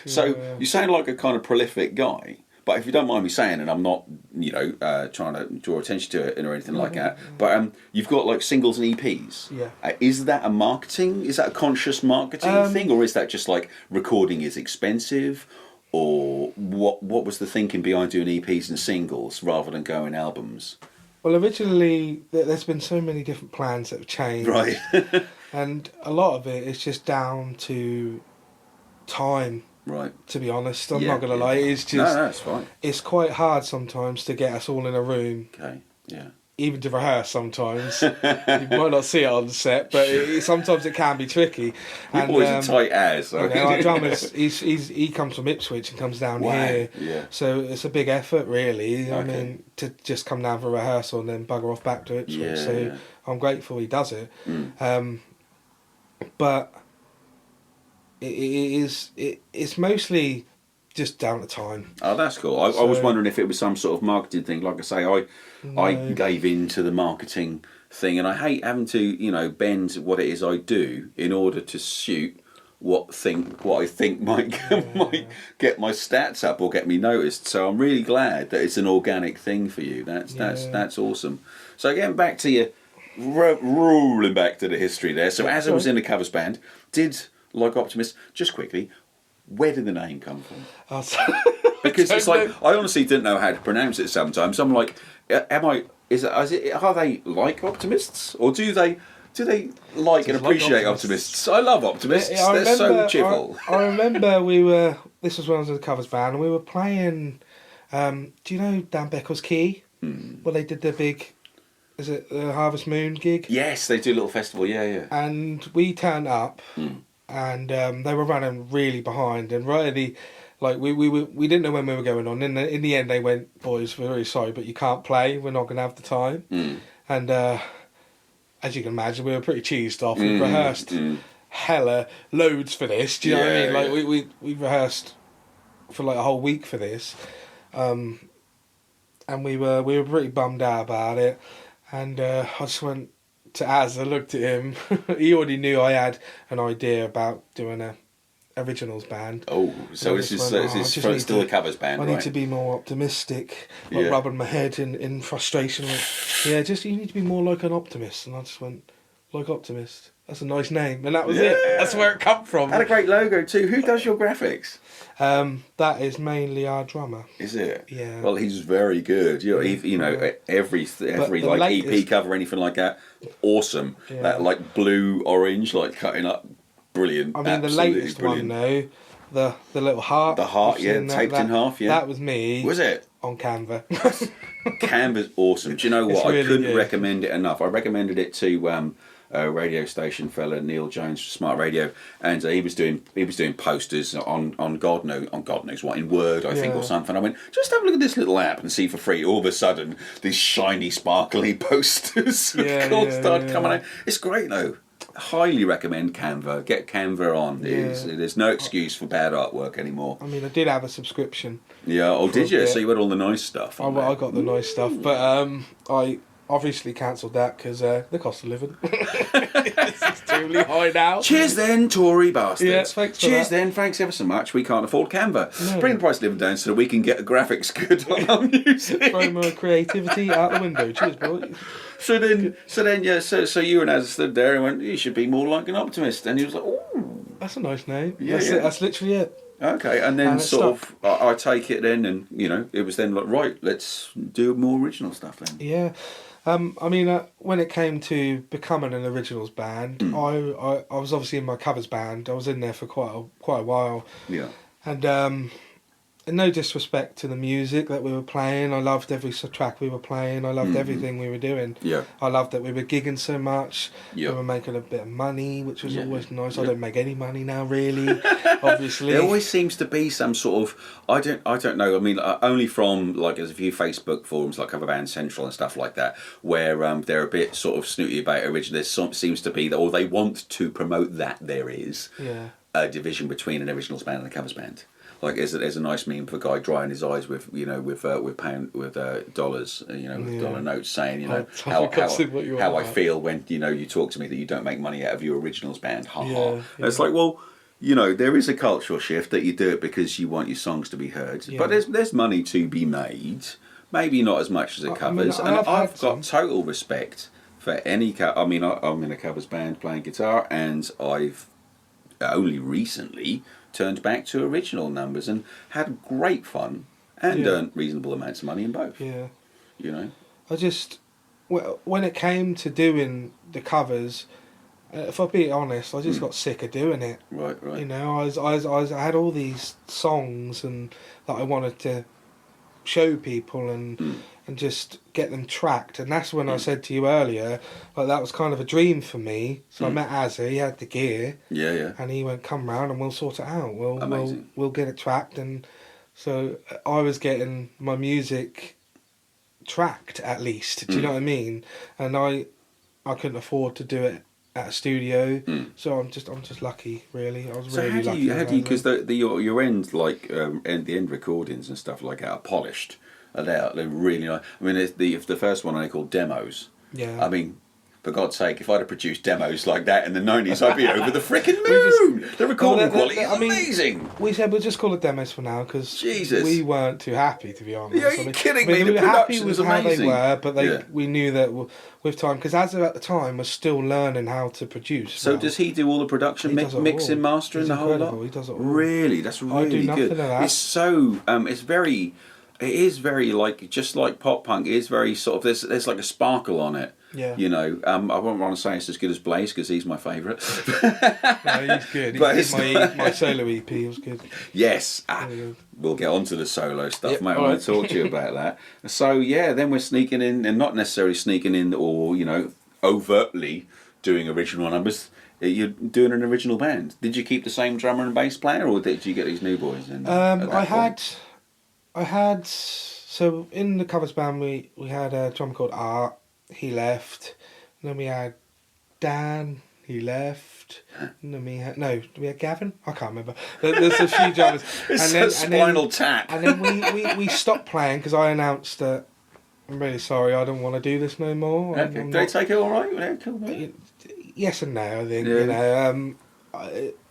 So you sound like a kind of prolific guy, but if you don't mind me saying, and I'm not, you know, trying to draw attention to it or anything like that, but you've got like singles and EPs. Is that a marketing? Is that a conscious marketing thing, or is that just like recording is expensive, or what was the thinking behind doing EPs and singles rather than going albums? Well, originally there's been so many different plans that have changed, right? And a lot of it is just down to time, right? To be honest, I'm not gonna lie. It's just no, it's fine. It's quite hard sometimes to get us all in a room. Okay, yeah. Even to rehearse sometimes. You might not see it on the set, but sometimes it can be tricky. Your boy's a tight ass. You know, our drummer's he comes from Ipswich and comes down here, so it's a big effort, really. I mean, to just come down for rehearsal and then bugger off back to Ipswich. I'm grateful he does it. But it's mostly just down to time. Oh, that's cool. I was wondering if it was some sort of marketing thing. Like I say, I gave in to the marketing thing, and I hate having to, you know, bend what it is I do in order to suit what I think might get my stats up or get me noticed. So I'm really glad that it's an organic thing for you. That's awesome. So getting back to you, rolling back to the history there. So as I was in the covers band, did Like Optimists, just quickly, where did the name come from? Because it's like, I honestly didn't know how to pronounce it sometimes. I'm like, are they like optimists? Or do they like and appreciate optimists? I love optimists. They're so cheerful. I remember this was when I was in the covers band, and we were playing, do you know Dan Beckles Key? Well, they did their big, is it the Harvest Moon gig? Yes, they do a little festival, yeah. And we turned up, and they were running really behind, and right at the, like we didn't know when we were going on. In the end, they went, boys, we're really sorry, but you can't play. We're not going to have the time. And as you can imagine, we were pretty cheesed off. We rehearsed hella loads for this. Do you know what I mean? Like we rehearsed for like a whole week for this, and we were pretty bummed out about it. And I just went to Az. I looked at him. He already knew I had an idea about doing a originals band. Oh, so this is still a covers band, I need to be more optimistic, like rubbing my head in frustration. Like, you need to be more like an optimist. And I just went, Like Optimist. That's a nice name. And that was it. That's where it come from. Had a great logo too. Who does your graphics? That is mainly our drummer. Is it? Yeah. Well, he's very good. You know, every like latest EP cover or anything like that, awesome. Yeah. That like blue orange, like cutting up, brilliant. I mean, the latest one though, the little heart. The heart, taped in half. Yeah, that was me. Was it on Canva? Canva's awesome. Do you know what? Really I couldn't good. recommend it enough. I recommended it to a radio station fella, Neil Jones from Smart Radio, and he was doing posters on God knows what, in Word I think or something. I went, just have a look at this little app and see for free. All of a sudden, these shiny, sparkly posters started coming out. It's great though. Highly recommend Canva. Get Canva on. There's no excuse for bad artwork anymore. I mean, I did have a subscription. Yeah. Oh, did you? So you had all the nice stuff. I got the nice stuff, but I obviously cancelled that because the cost of living it's extremely high now. Cheers then, Tory bastards. Yeah, thanks for Cheers that. then, thanks ever so much. We can't afford Canva. No. Bring the price of living down so that we can get the graphics good on our music. Throw my creativity out the window. Cheers, boy. So you and Az stood there and went, you should be more like an optimist. And he was like, oh, that's a nice name. Yeah, that's literally it. Okay, and then I take it then, and you know, it was then like, right, let's do more original stuff then. Yeah. I mean, when it came to becoming an originals band, I was obviously in my covers band. I was in there for quite a while. Yeah. And no disrespect to the music that we were playing. I loved every track we were playing. I loved everything we were doing. Yeah. I loved that we were gigging so much. Yeah. We were making a bit of money, which was always nice. Yeah. I don't make any money now, really. Obviously, there always seems to be some sort of I don't know. I mean, only from like there's a few Facebook forums like Cover Band Central and stuff like that where they're a bit sort of snooty about original. There seems to be that, or they want to promote that there is a division between an originals band and a covers band. Like there's a nice meme of a guy drying his eyes with dollars, dollar notes, saying how I feel when you talk to me that you don't make money out of your originals band. Ha ha. It's like, well, there is a cultural shift that you do it because you want your songs to be heard, but there's money to be made. Maybe not as much as it covers, and I've got total respect for any. I'm in a covers band playing guitar, and I've only recently turned back to original numbers and had great fun and earned reasonable amounts of money in both. Yeah. I just, when it came to doing the covers, if I'm being honest, I just got sick of doing it. Right. I had all these songs and that I wanted to show people and just get them tracked, and that's when I said to you earlier, like that was kind of a dream for me. So I met Azza, he had the gear, and he went, come round and we'll sort it out. We'll get it tracked, and so I was getting my music tracked at least. Do you know what I mean? And I couldn't afford to do it at a studio, so I'm just lucky, really. I was really lucky. How do you? Because your end the end recordings and stuff like that are polished. They're really nice. I mean, the first one I called demos. Yeah. I mean, for God's sake, if I'd have produced demos like that in the 90s, I'd be over the frickin' moon. The recording quality is amazing. We said we'll just call it demos for now because we weren't too happy, to be honest. Yeah, you're kidding me. We were happy with how amazing. they were, but we knew that with time, because Azza at the time was still learning how to produce. So does he do all the production, mixing, mastering, the whole lot? He does it all. Really? That's really good. I do nothing of that. It's so, it is very like, just like pop punk, it is very sort of, there's like a sparkle on it. Yeah. I won't want to say it's as good as Blaze because he's my favourite. No, he's good. My solo EP was good. Yes. We'll get on to the solo stuff, mate. I want to talk to you about that. So, then we're sneaking in, and not necessarily sneaking in or, overtly doing original numbers. You're doing an original band. Did you keep the same drummer and bass player, or did you get these new boys in? I had, so in the covers band we had a drummer called Art. He left. And then we had Dan. He left. And then we had Gavin. I can't remember. There's a few drummers. Spinal Tap. And then we stopped playing because I announced that I'm really sorry. I don't want to do this no more. Okay. Did they take it all right? Yeah, cool. Yes and no. I think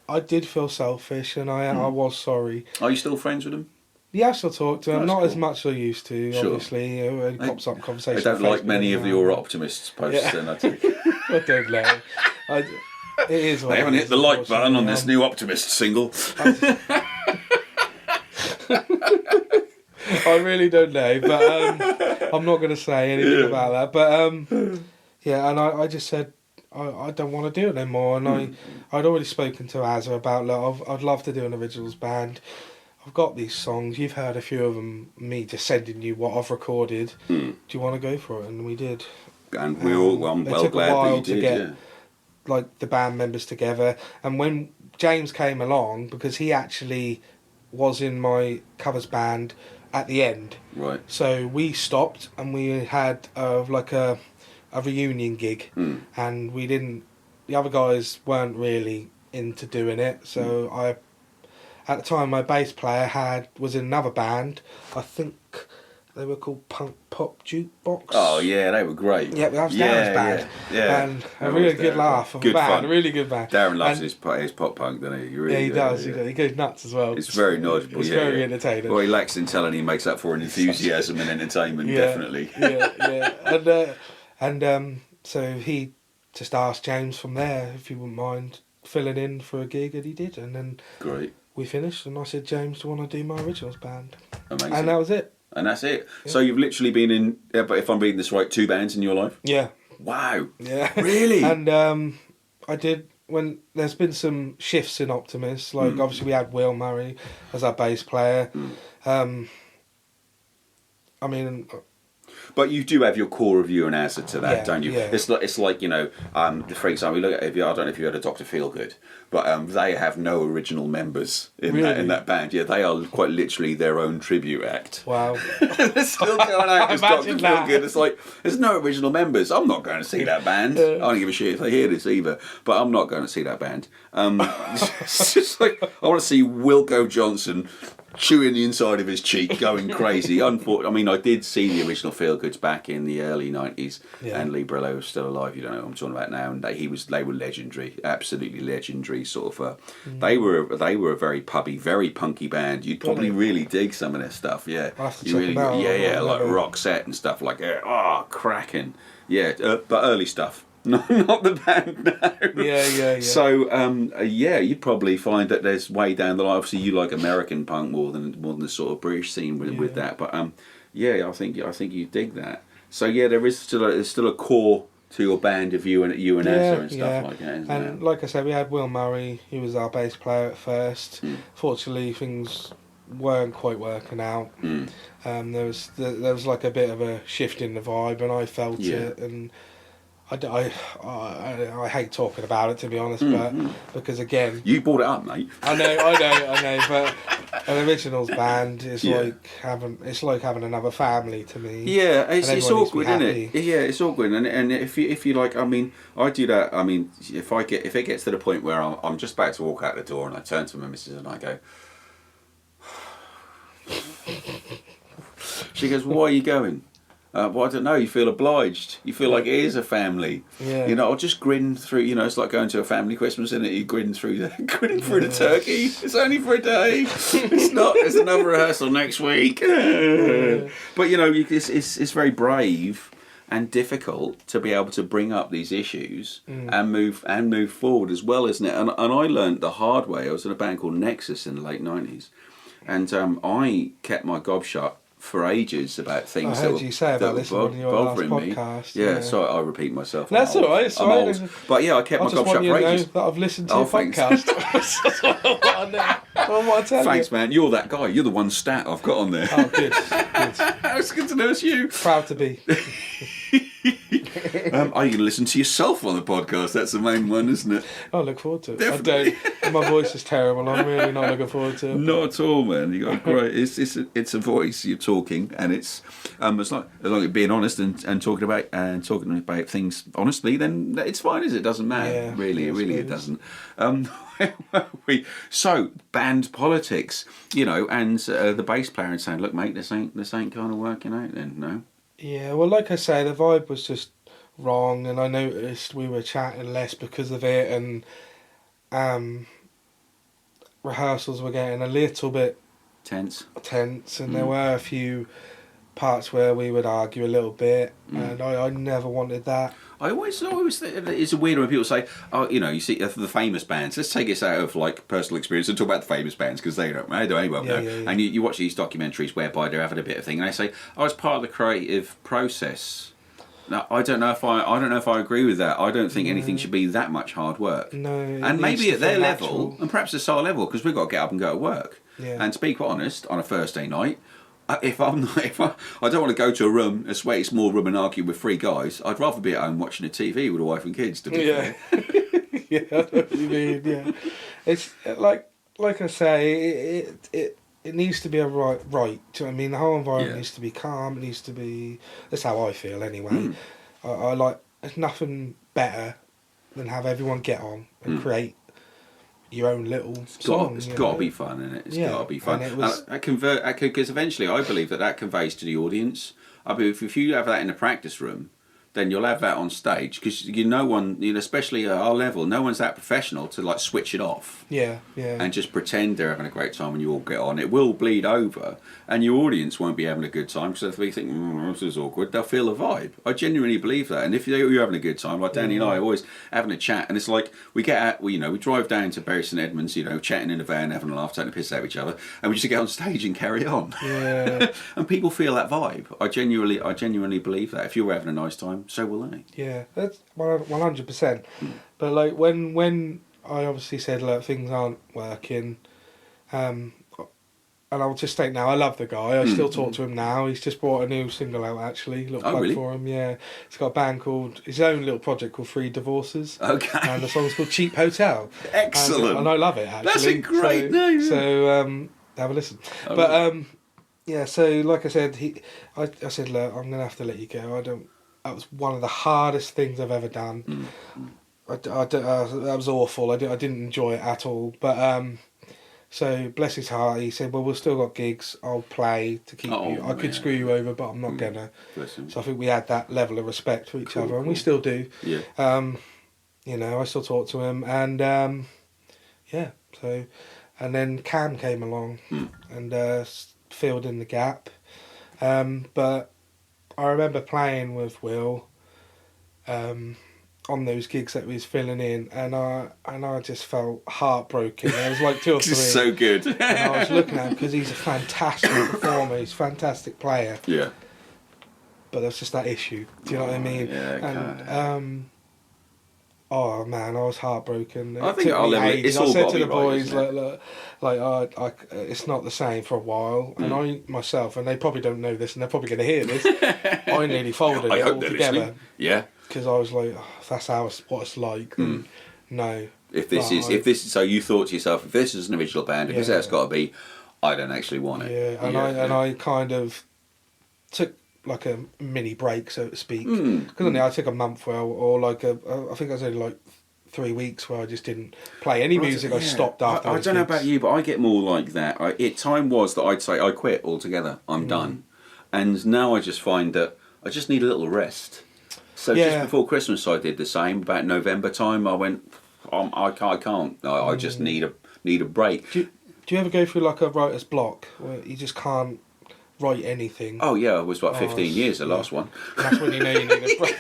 I did feel selfish, and I was sorry. Are you still friends with them? Yeah, I still talk to them. Not cool. as much as I used to, obviously. It pops up conversation. I don't like many of your Optimists posts, then I take I don't know. It is what they haven't hit the like button on this new Optimist single. I really don't know, but I'm not going to say anything about that. But and I just said I don't want to do it anymore, and I'd already spoken to Azza about I'd love to do an originals band. I've got these songs. You've heard a few of them. Me just sending you what I've recorded. Do you want to go for it? And we did. And we all. I'm well glad that you did. To get, like the band members together, and when James came along, because he actually was in my covers band at the end. Right. So we stopped and we had a reunion gig, and we didn't. The other guys weren't really into doing it, so At the time, my bass player was in another band. I think they were called Punk Pop Jukebox. Oh yeah, they were great. Yeah, that was Darren's band. Yeah. And a really good laugh of a band. Fun. A really good band. Darren loves his pop punk, doesn't he? Really he does. He goes nuts as well. It's very notable. It's very entertaining. Well, he lacks in talent. He makes up for in enthusiasm and entertainment, definitely. So he just asked James from there if he wouldn't mind filling in for a gig, and he did. And then great. We finished, and I said, James, do you want to do my originals band? Amazing. And that was it. And that's it. Yeah. So you've literally been in, but if I'm reading this right, 2 bands in your life? Yeah. Wow. Yeah. Really? And I did when there's been some shifts in Optimists, like obviously we had Will Murray as our bass player. I mean, but you do have your core of you and answer to that, Yeah, don't you? yeah. It's like you know, for example, look at I don't know if you heard of Dr. Feelgood, but they have no original members in Really? that band. Yeah, they are quite literally their own tribute act. wow. They're still going out as Dr. Imagine that. Feelgood. It's like there's no original members. I'm not going to see that band. I don't give a shit if they hear this either. But I'm not going to see that band. It's just like I want to see Wilco Johnson chewing the inside of his cheek, going crazy. I mean, I did see the original Feelgoods back in the early '90s, and Lee Brillo was still alive. You don't know what I'm talking about now, and they were legendary, absolutely legendary. Sort of, they were a very pubby, very punky band. You'd probably really dig some of their stuff. Yeah, I'll have to you check really, them out. yeah, like Roxette and stuff like that. Oh, cracking. Yeah, but early stuff. Not the band now. Yeah. So, you'd probably find that there's way down the line. Obviously, you like American punk more than the sort of British scene with that. But I think you dig that. So yeah, there's still a core to your band of you and Esther and stuff like that. Isn't And there? like I said, we had Will Murray. He was our bass player at first. Fortunately, things weren't quite working out. There was like a bit of a shift in the vibe, and I felt it. And I hate talking about it, to be honest, but because again, You brought it up, mate. I know, but an originals band is like having another family to me. Yeah, it's everyone needs to be awkward, isn't happy. it? Yeah, it's awkward, and if you like, I mean, I do that. I mean, if it gets to the point where I'm just about to walk out the door, and I turn to my missus and I go, she goes, "Why are you going?" Well, I don't know. You feel obliged. You feel like it is a family. Yeah. You know, I'll just grin through. You know, it's like going to a family Christmas, isn't it? You grin through the turkey. It's only for a day. It's not. There's another rehearsal next week. But you know, it's very brave and difficult to be able to bring up these issues and move forward as well, isn't it? And I learned the hard way. I was in a band called Nexus in the late '90s, and I kept my gob shut for ages about things I heard you say about this on your last podcast. Yeah, so I repeat myself. That's all right. I'm old. But yeah, I kept my gob shut for ages. That I've listened to your thanks. podcast. That's what I want to tell Thanks, man. You're that guy. You're the one stat I've got on there. Oh, good. It's good to know it's you. Proud to be. Are you going to listen to yourself on the podcast? That's the main one, isn't it? I look forward to it. Definitely. I don't. My voice is terrible. I'm really not looking forward to it. Not at all, man. You got great. It's a voice. You're talking, and it's as long as being honest and talking about things honestly, then it's fine. It doesn't matter. Yeah, really, yes, it it doesn't. So band politics, you know, and the bass player and saying, "Look, mate, this ain't kind of working out." Then no. Yeah, well, like I say, the vibe was just wrong, and I noticed we were chatting less because of it, and rehearsals were getting a little bit tense, and there were a few parts where we would argue a little bit, and I never wanted that. I always think it's weird when people say, "Oh, you know, you see the famous bands." Let's take this out of like personal experience and talk about the famous bands because they don't know. Yeah. And you watch these documentaries whereby they're having a bit of thing, and they say, "Oh, it's part of the creative process." Now, I don't know if I agree with that. I don't think anything should be that much hard work. No, and maybe at their level, and perhaps at our level, because we've got to get up and go to work. Yeah. And to be quite honest, on a Thursday night. I don't want to go to a room, a sweaty small room, and argue with three guys. I'd rather be at home watching a TV with a wife and kids. To be fair. Yeah, I know what you mean. Yeah, it's like I say, it needs to be a right. Do you know what I mean? The whole environment needs to be calm. It needs to be. That's how I feel anyway. I like. There's nothing better than have everyone get on and create your own little song. It's got to be fun, isn't it? It's got to be fun. And it was because eventually I believe that conveys to the audience. I mean, if you have that in a practice room, then you'll have that on stage because especially at our level, no one's that professional to like switch it off. Yeah. And just pretend they're having a great time when you all get on. It will bleed over, and your audience won't be having a good time because they think, this is awkward. They'll feel the vibe. I genuinely believe that. And if you're having a good time, like Danny and I are always having a chat, and it's like we get out, we drive down to Bury St Edmunds, chatting in a van, having a laugh, taking a piss out of each other, and we just get on stage and carry on. Yeah. And people feel that vibe. I genuinely believe that. If you're having a nice time, so will they. Yeah, that's 100%. But like when I obviously said, look, things aren't working, and I'll just state now, I love the guy. I still talk to him now. He's just brought a new single out, actually. Little plug really? for him, yeah. He's got a band called, his own little project called Three Divorces. Okay. And the song's called Cheap Hotel. Excellent. And I love it, actually. That's a great name. So, have a listen. Oh, but, yeah, so like I said, I said, look, I'm going to have to let you go. That was one of the hardest things I've ever done. That was awful. I didn't enjoy it at all. But, so, bless his heart, he said, well, we've still got gigs, I'll play to keep you. I could screw you over, but I'm not gonna. So I think we had that level of respect for each other, and we still do. Yeah. You know, I still talk to him, and yeah, so, and then Cam came along and filled in the gap. But I remember playing with Will on those gigs that we was filling in, and I just felt heartbroken. There was like 2 or 3. It's so good. And I was looking at him because he's a fantastic performer, he's a fantastic player. Yeah. But there's just that issue. Do you know what I mean? Yeah. And oh man, I was heartbroken. I think I'll level it. It's all got to be right, isn't it? like it's not the same for a while, and I myself, and they probably don't know this, and they're probably going to hear this. I nearly folded I it hope they're altogether. listening. Yeah. Because I was like, oh, if that's what it's like, then no. If this, so you thought to yourself, if this is an original band, if this has got to be, I don't actually want it. Yeah, and I kind of took like a mini break, so to speak. Because I took a month or like I think I was only like 3 weeks where I just didn't play any music. I stopped after. I don't know about you, but I get more like that. Time was that I'd say I quit altogether. I'm done, and now I just find that I just need a little rest. So just before Christmas, I did the same. About November time, I went. I can't. I just need a break. Do you ever go through like a writer's block where you just can't write anything? Oh yeah, it was like 15 years. The last one. That's when you know you need a break.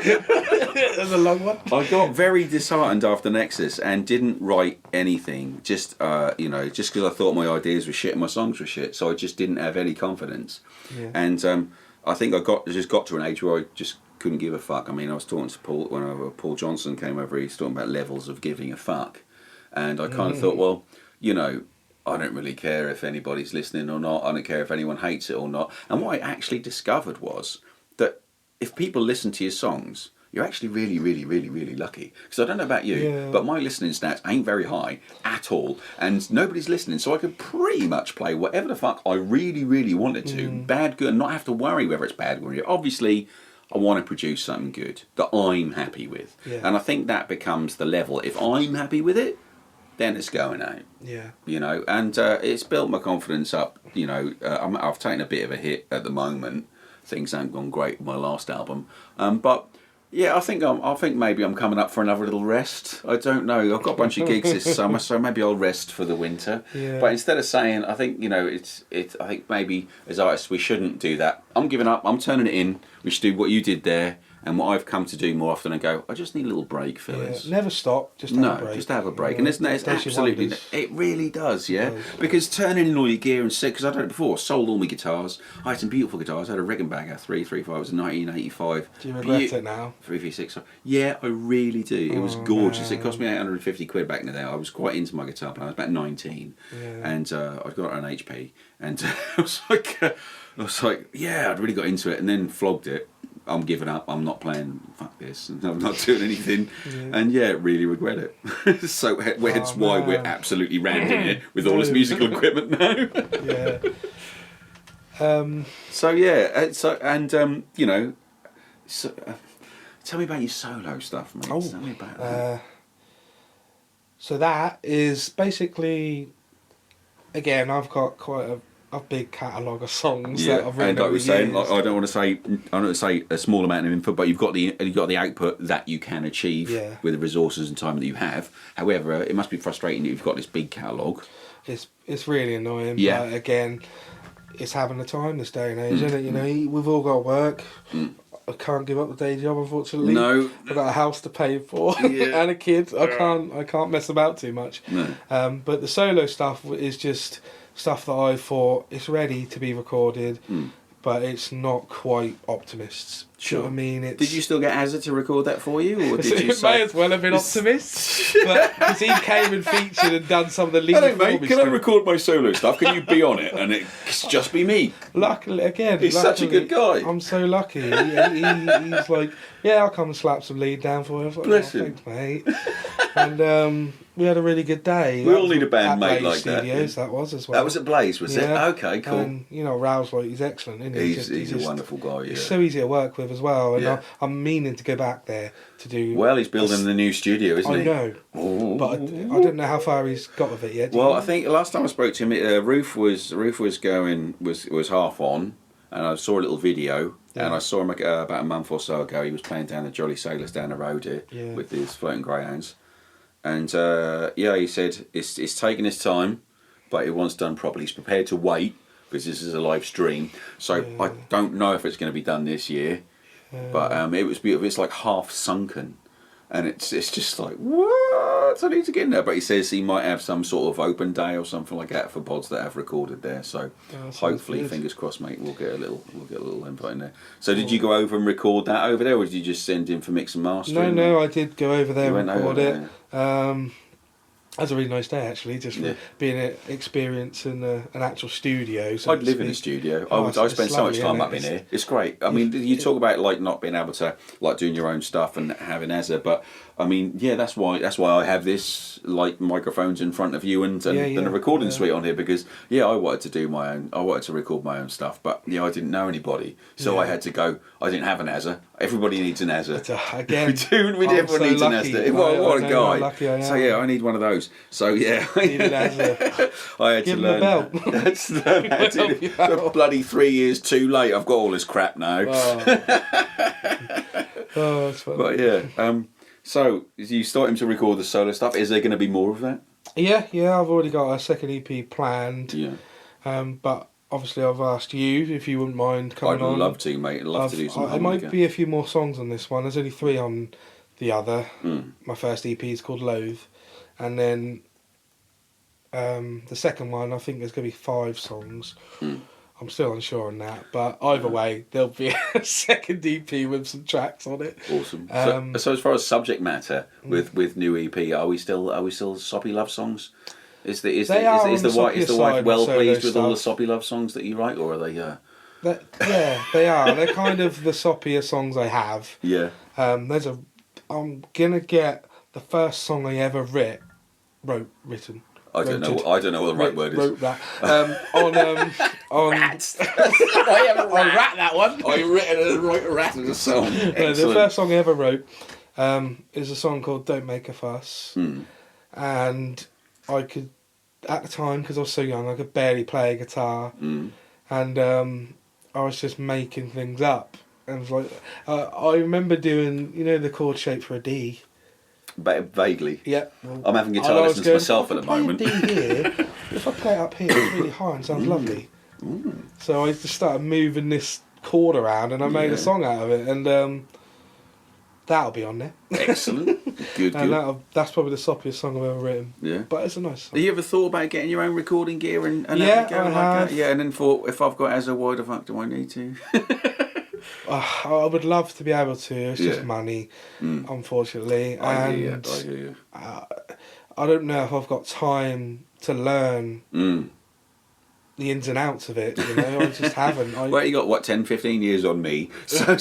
That's a long one. I got very disheartened after Nexus and didn't write anything. Just just because I thought my ideas were shit and my songs were shit, so I just didn't have any confidence. Yeah. And I think I just got to an age where I just couldn't give a fuck. I mean, I was talking to Paul when Paul Johnson came over. He was talking about levels of giving a fuck, and I kind of thought, well, I don't really care if anybody's listening or not. I don't care if anyone hates it or not. And what I actually discovered was that if people listen to your songs, you're actually really, really, really, really lucky. Because I don't know about you, but my listening stats ain't very high at all, and nobody's listening. So I could pretty much play whatever the fuck I really, really wanted to, bad, good, and not have to worry whether it's bad or good. Obviously, I want to produce something good that I'm happy with. Yeah. And I think that becomes the level. If I'm happy with it, then it's going out. Yeah. And it's built my confidence up. I've taken a bit of a hit at the moment. Things haven't gone great with my last album. But yeah, I think maybe I'm coming up for another little rest. I don't know. I've got a bunch of gigs this summer, so maybe I'll rest for the winter. Yeah. But instead of saying, I think I think maybe as artists we shouldn't do that. I'm giving up. I'm turning it in. We should do what you did there, and what I've come to do more often and go, I just need a little break, Phyllis. Yeah, never stop, just have a break. Just have a break. And it's absolutely, it really does, yeah? Because turning in all your gear and because I've done it before, sold all my guitars. I had some beautiful guitars. I had a Rickenbacker 335, it was 1985. Do you regret it now? 336. Yeah, I really do. It was gorgeous. Man. It cost me 850 quid back in the day. I was quite into my guitar playing. I was about 19. Yeah. And I got it on HP. And I was like, yeah, I'd really got into it and then flogged it. I'm giving up. I'm not playing. Fuck this. I'm not doing anything. And really regret it. So hence why we're absolutely random here with all this musical equipment now. Yeah. Tell me about your solo stuff, mate. Tell me about that. So that is basically, again, I've got quite a big catalogue of songs that I've written. And like we were saying, I don't want to say a small amount of input, but you've got the output that you can achieve with the resources and time that you have. However, it must be frustrating that you've got this big catalogue. It's really annoying. Yeah. But again, it's having the time this day and age, isn't it? We've all got work. I can't give up the day job, unfortunately. No. I've got a house to pay for and a kid. I can't mess about too much. No. But the solo stuff is just stuff that I thought it's ready to be recorded, but it's not quite Optimists. Do you know what I mean? Did you still get Azza to record that for you, or did you? It may as well have been Optimists, because he came and featured and done some of the lead. Hello, mate. Can I record my solo stuff? Can you be on it? And it's just be me. Luckily, again, he's such a good guy. I'm so lucky. He's like, yeah, I'll come and slap some lead down for you. I was like, Bless him. Thanks, mate. And we had a really good day. We all need a bandmate like Studios, that. That was as well. That was at Blaze, was it? Okay, cool. And Raoul's like, he's excellent, isn't he? He's a wonderful guy. Yeah. He's so easy to work with as well, and I'm meaning to go back there to do. Well, he's building the new studio, isn't he? I know, but I don't know how far he's got with it yet. Well, I think last time I spoke to him, Roof was half on, and I saw a little video. Yeah. And I saw him about a month or so ago. He was playing down the Jolly Sailors down the road here with his floating greyhounds. And he said it's taking his time, but he wants done properly. He's prepared to wait because this is a live stream. So I don't know if it's going to be done this year, but it was beautiful. It's like half sunken, and it's just like what? I need to get in there. But he says he might have some sort of open day or something like that for pods that have recorded there. So hopefully, fingers crossed, mate, we'll get a little input in there. So did you go over and record that over there, or did you just send in for mix and mastering? No, I did go over there and record it. That was a really nice day, actually, just for being an experience in an actual studio. So I'd live in a studio. I spend so much time up in here. It's great. I mean, you talk about like not being able to like doing your own stuff and having Azza, but I mean, that's why I have this like microphones in front of you and a recording suite on here because I wanted to do my own. I wanted to record my own stuff, but I didn't know anybody, so I had to go. I didn't have an Azza. Everybody needs an Azza. Again, everyone needs an Azza. What a guy! Lucky I am. So I need one of those. So need an Azza. I had to learn. That's the bloody 3 years too late. I've got all this crap now. Oh, that's funny. But so you starting to record the solo stuff. Is there going to be more of that? Yeah. I've already got a second EP planned. Yeah. But obviously I've asked you if you wouldn't mind coming on. I'd love to, mate. I'd love to do some. There might be a few more songs on this one. There's only 3 on the other. My first EP is called Loathe. And then the second one, I think there's going to be 5 songs. I'm still unsure on that, but either way, there'll be a second EP with some tracks on it. Awesome. So as far as subject matter with new EP, are we still soppy love songs? Is the wife well pleased with all the soppy love songs that you write, or are they? They are. They're kind of the soppier songs I have. Yeah. I'm gonna get the first song I ever written. I don't know what the right word is. Wrote that on Rats. I rat that one. I wrote a rat as a song. No, the first song I ever wrote is a song called "Don't Make a Fuss," and I could, at the time, because I was so young, I could barely play a guitar, and I was just making things up. And it was like I remember doing, the chord shape for a D. Vaguely. Yeah. I'm having guitar lessons myself at the moment. D here, if I play it up here, it's really high and sounds lovely. So I just started moving this chord around and I made a song out of it, and that'll be on there. Excellent. Good. And that's probably the soppiest song I've ever written. Yeah. But it's a nice song. Have you ever thought about getting your own recording gear and I have. that? Yeah, and then thought, if I've got Azza, why the fuck do I need to? I would love to be able to. It's just money, unfortunately. I hear you. I don't know if I've got time to learn the ins and outs of it. I just haven't. Well, you got 10, 15 years on me. So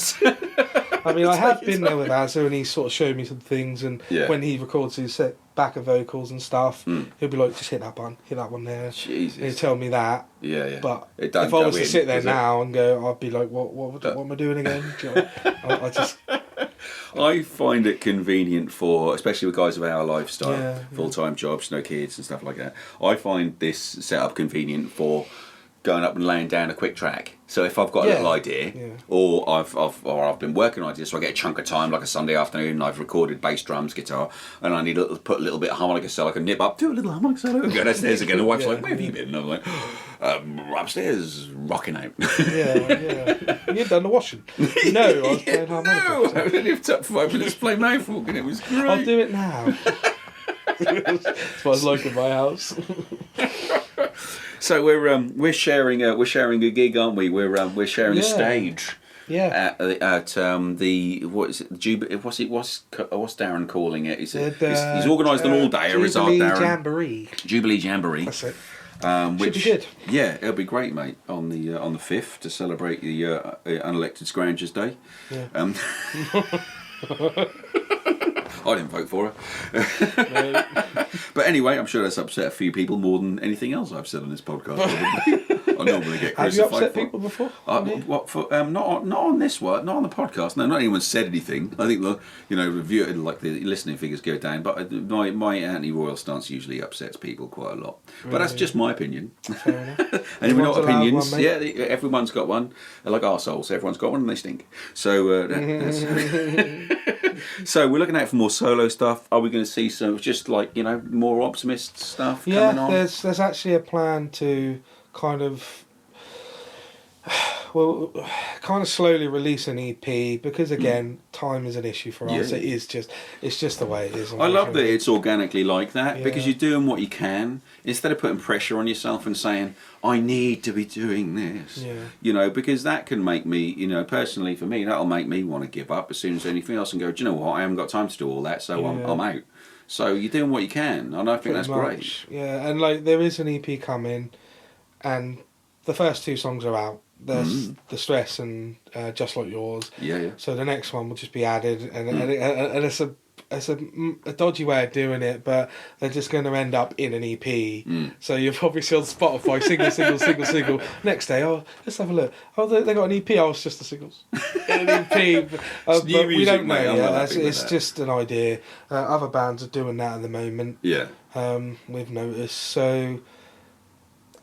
I mean, I have been there with Azza, and he sort of showed me some things. And when he records his back of vocals and stuff, he'll be like, "Just hit that one there." Jesus. And he'll tell me that. Yeah. But if I was to sit there now and go, I'd be like, "What am I doing again?" I just. I find it convenient for, especially with guys of our lifestyle, full-time jobs, no kids and stuff like that. I find this setup convenient for going up and laying down a quick track. So if I've got a little idea, or I've been working on ideas, so I get a chunk of time, like a Sunday afternoon, and I've recorded bass, drums, guitar, and I need to put a little bit of harmonica solo, I can nip up, do a little harmonica solo, and go downstairs again. The wife's like, "Where have you been?" And I'm like, "Upstairs, rocking out." You've done the washing. No, I was playing harmonica. No, I only lived up 5 minutes playing Mayfork, and it was great. I'll do it now. That's what I was like in my house. So we're sharing a gig, aren't we? We're sharing a stage. Yeah. At the what is it? What's Darren calling it? He's organised an all-day. Jubilee Darren. Jamboree. Jubilee Jamboree. That's it. Which should be good. Yeah, it'll be great, mate. On the 5th to celebrate the unelected Scroungers Day. Yeah. I didn't vote for her. But anyway, I'm sure that's upset a few people more than anything else I've said on this podcast. I normally get crucified. Have you upset people before? What for? Not on this one, not on the podcast. No, not anyone said anything. I think the the listening figures go down, but my anti-royal stance usually upsets people quite a lot. But that's just my opinion. Fair enough. And we're not opinions. One, yeah, everyone's got one. Like arseholes, everyone's got one, and they stink. So that's. So we're looking out for more solo stuff. Are we going to see some just more Optimist stuff coming on? Yeah, there's actually a plan to kind of slowly release an EP because again, time is an issue for us. It's just the way it is. I love that it's organically like that because you're doing what you can instead of putting pressure on yourself and saying I need to be doing this. Because that can make me, personally for me, that'll make me want to give up as soon as anything else and go, do you know what? I haven't got time to do all that, so I'm out. So you're doing what you can, and I think that's great. Yeah, and there is an EP coming, and the first 2 songs are out. There's The Stress and Just Like Yours. Yeah. So the next one will just be added, and it's a dodgy way of doing it, but they're just going to end up in an EP. So you'll probably see on Spotify single. Next day, let's have a look. They got an EP. It's just the singles. An EP. But we don't know yet. It's just an idea. Other bands are doing that at the moment. Yeah. We've noticed. So.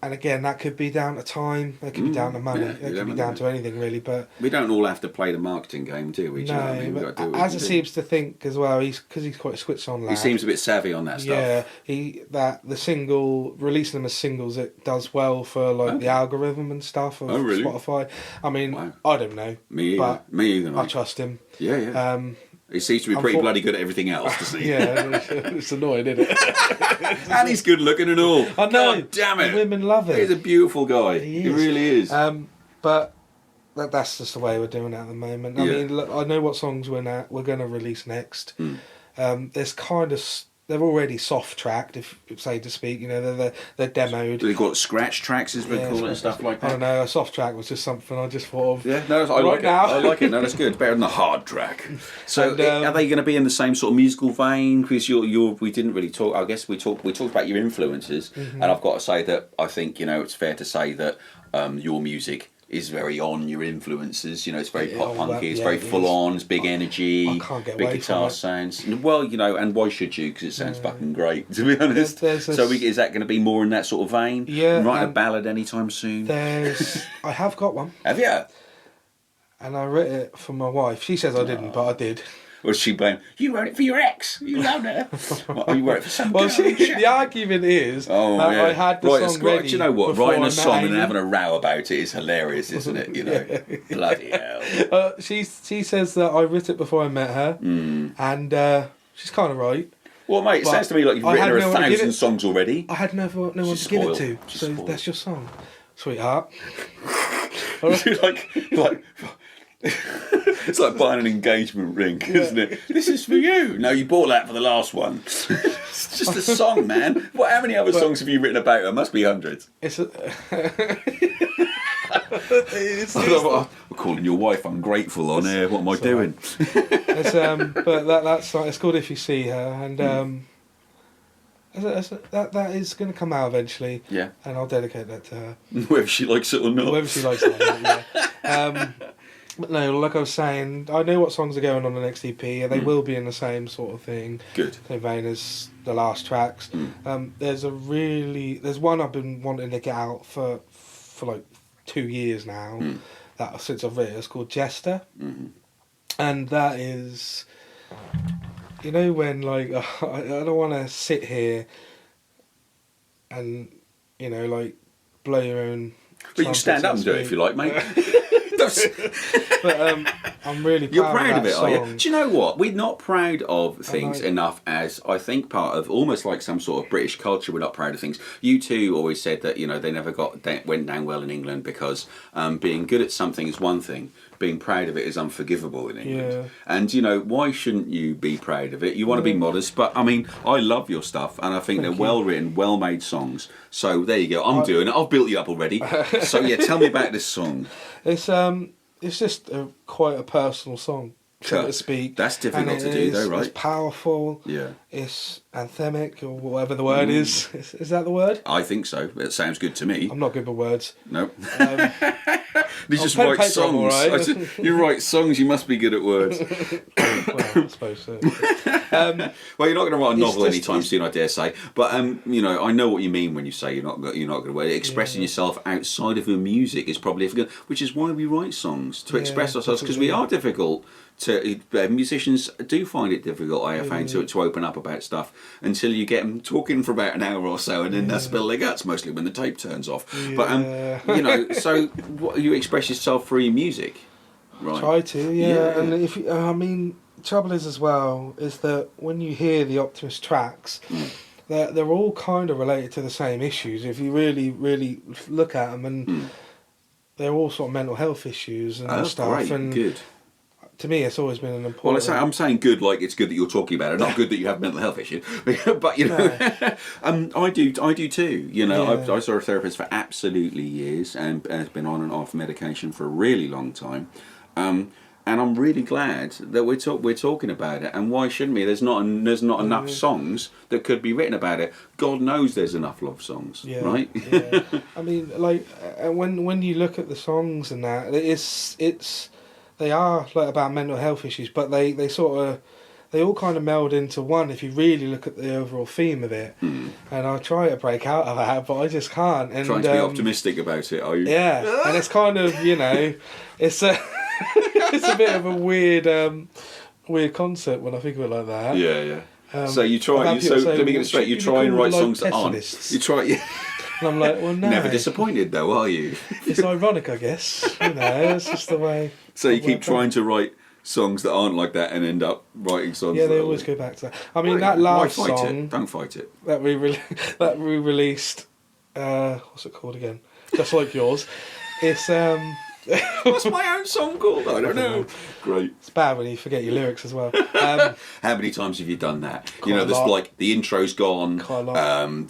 And again, that could be down to time. It could be down to money. It could be down to anything, really. But we don't all have to play the marketing game, do we? No, but Azza seems to think as well. Because he's quite a switch-on lad. He seems a bit savvy on that stuff. Yeah, the single releasing them as singles, it does well for the algorithm and stuff of Spotify. I mean, I don't know. Me either. I trust him. Yeah. He seems to be pretty bloody good at everything else, doesn't he? Yeah, it's annoying, isn't it? And he's good looking and all. I know. God damn it. Women love him. He's a beautiful guy. He really is. But that's just the way we're doing it at the moment. I mean, look, I know what songs we're going to release next. There's they're already soft tracked, if so to speak. They're demoed. They've got scratch tracks, as we call it, and stuff like that. I don't know. A soft track was just something I just thought of. Yeah, no, I like it. I like it. No, that's good. Better than a hard track. So, are they going to be in the same sort of musical vein? Because we didn't really talk. I guess we talked about your influences, and I've got to say that I think it's fair to say that your music is very on your influences. It's very pop punky. It's very full on. It's big energy. I can't get big away guitar sounds. Well, and why should you? Because it sounds fucking great, to be honest. So is that going to be more in that sort of vein? Yeah. Write a ballad anytime soon? I have got one. Have you? And I wrote it for my wife. She says I didn't, but I did. Was she playing? You wrote it for your ex. You loved her. You wrote it for some girl. The argument is I had the song ready. Do you know what? Writing a song and having a row about it is hilarious, isn't it? Bloody hell. She says that I wrote it before I met her, and she's kind of right. Well, mate, it sounds to me like you've written her 1,000 songs already. I had no one to give it to, so that's your song, sweetheart. like. It's like buying an engagement ring, isn't it? This is for you. No, you bought that for the last one. It's just a song, man. How many other songs have you written about her? Must be hundreds. I'm calling your wife ungrateful on air. What am I doing? But that's it's called If You See Her, and that is going to come out eventually. Yeah. And I'll dedicate that to her. Whether she likes it or not. Whether she likes it or not, yeah. But no, like I was saying, I know what songs are going on the next EP, and they will be in the same sort of thing. Good. Same vein as the last tracks. There's one I've been wanting to get out for like 2 years now. That since I've written, it's called Jester, and that is, when I don't want to sit here and blow your own. But you can stand up and do it if you like, mate. But I'm really proud. You're proud of of it, that are you? song. Do you know what? We're not proud of things enough as, I think, part of almost like some sort of British culture. We're not proud of things. You two always said that, they never went down well in England because being good at something is one thing. Being proud of it is unforgivable in England. Yeah. And, why shouldn't you be proud of it? You want to be modest, but, I mean, I love your stuff, and I think they're well-written, well-made songs. So, there you go. I'm doing it. I've built you up already. So, yeah, tell me about this song. It's just quite a personal song, so to speak. That's difficult to do, though, right? It's powerful. Yeah. It's anthemic, or whatever the word is. Is that the word? I think so. It sounds good to me. I'm not good with words. No. You just write songs. Right. You write songs, you must be good at words. Well, I suppose so. Well, you're not going to write a novel anytime soon, I dare say. But, I know what you mean when you say you're not going to. Expressing yourself outside of your music is probably difficult, which is why we write songs, to express ourselves, because we are difficult. Musicians do find it difficult, I have found, to open up about stuff until you get them talking for about an hour or so, and then they spill their guts, mostly when the tape turns off. Yeah. But so you express yourself through your music, right? Try to, yeah. And if trouble is as well is that when you hear the Optimist tracks, they're all kind of related to the same issues. If you really, really look at them, and they're all sort of mental health issues and stuff. Great. And good. To me, it's always been an important. Well, I'm saying good, like it's good that you're talking about it, not good that you have mental health issues. But I do too. I saw a therapist for absolutely years, and has been on and off medication for a really long time. And I'm really glad that we're talking about it. And why shouldn't we? There's not enough songs that could be written about it. God knows there's enough love songs, right? Yeah. I mean, like when you look at the songs and that, they are like about mental health issues, but they all kind of meld into one if you really look at the overall theme of it. And I try to break out of that, but I just can't. And trying to be optimistic about it, are you? Yeah, and it's kind of it's a it's a bit of a weird concept when I think of it like that. Yeah. So you try. So let me get it straight. You try and write songs that aren't. You try. Yeah. And I'm like, well, no. Never disappointed, though, are you? It's ironic, I guess. It's just the way. So you keep trying to write songs that aren't like that and end up writing songs. Yeah, they always go back to that. I mean, that last song. Don't fight it. That we released. What's it called again? Just Like Yours. It's What's my own song called? I don't know. Great. It's bad when you forget your lyrics as well. How many times have you done that? There's like the intro's gone. Quite a lot.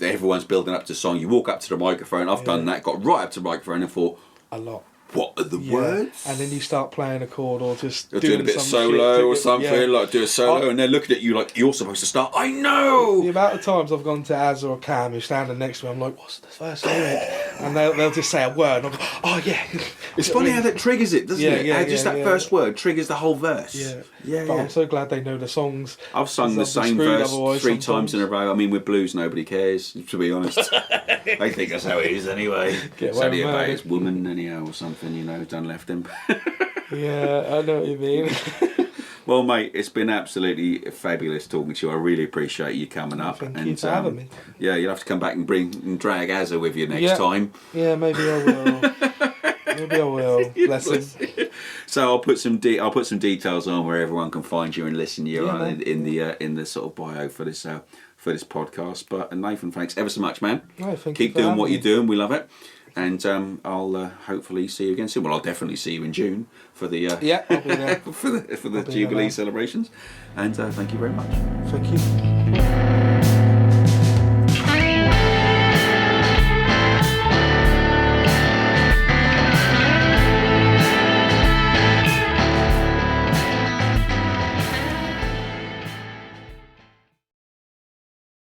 Everyone's building up to the song. You walk up to the microphone. I've done that. Got right up to the microphone and thought, a lot. What are the words? And then you start playing a chord or just doing a bit of solo or something, like do a solo, and they're looking at you like you're supposed to start. I know! The amount of times I've gone to Az or Cam who's standing next to me, I'm like, what's the first lyric? And they'll just say a word, and I'm like, oh yeah. It's funny how that triggers it, doesn't it? How just that first word triggers the whole verse. But I'm so glad they know the songs. I've sung the same verse three times in a row. I mean, with blues, nobody cares, to be honest. They think that's how it is anyway. It's only about his woman anyhow or something, done left him. Yeah, I know what you mean. Well, mate, it's been absolutely fabulous talking to you. I really appreciate you coming up. Thank you for having me. Yeah, you'll have to come back and drag Azza with you next time. Yeah, maybe I will. Bless him. So I'll put some details on where everyone can find you and listen to you in the sort of bio for this podcast. But Nathan, thanks ever so much, man. No, thank Keep doing what you're doing. We love it. And I'll hopefully see you again soon. Well, I'll definitely see you in June for the I'll be there. for the Jubilee celebrations. And thank you very much. Thank you.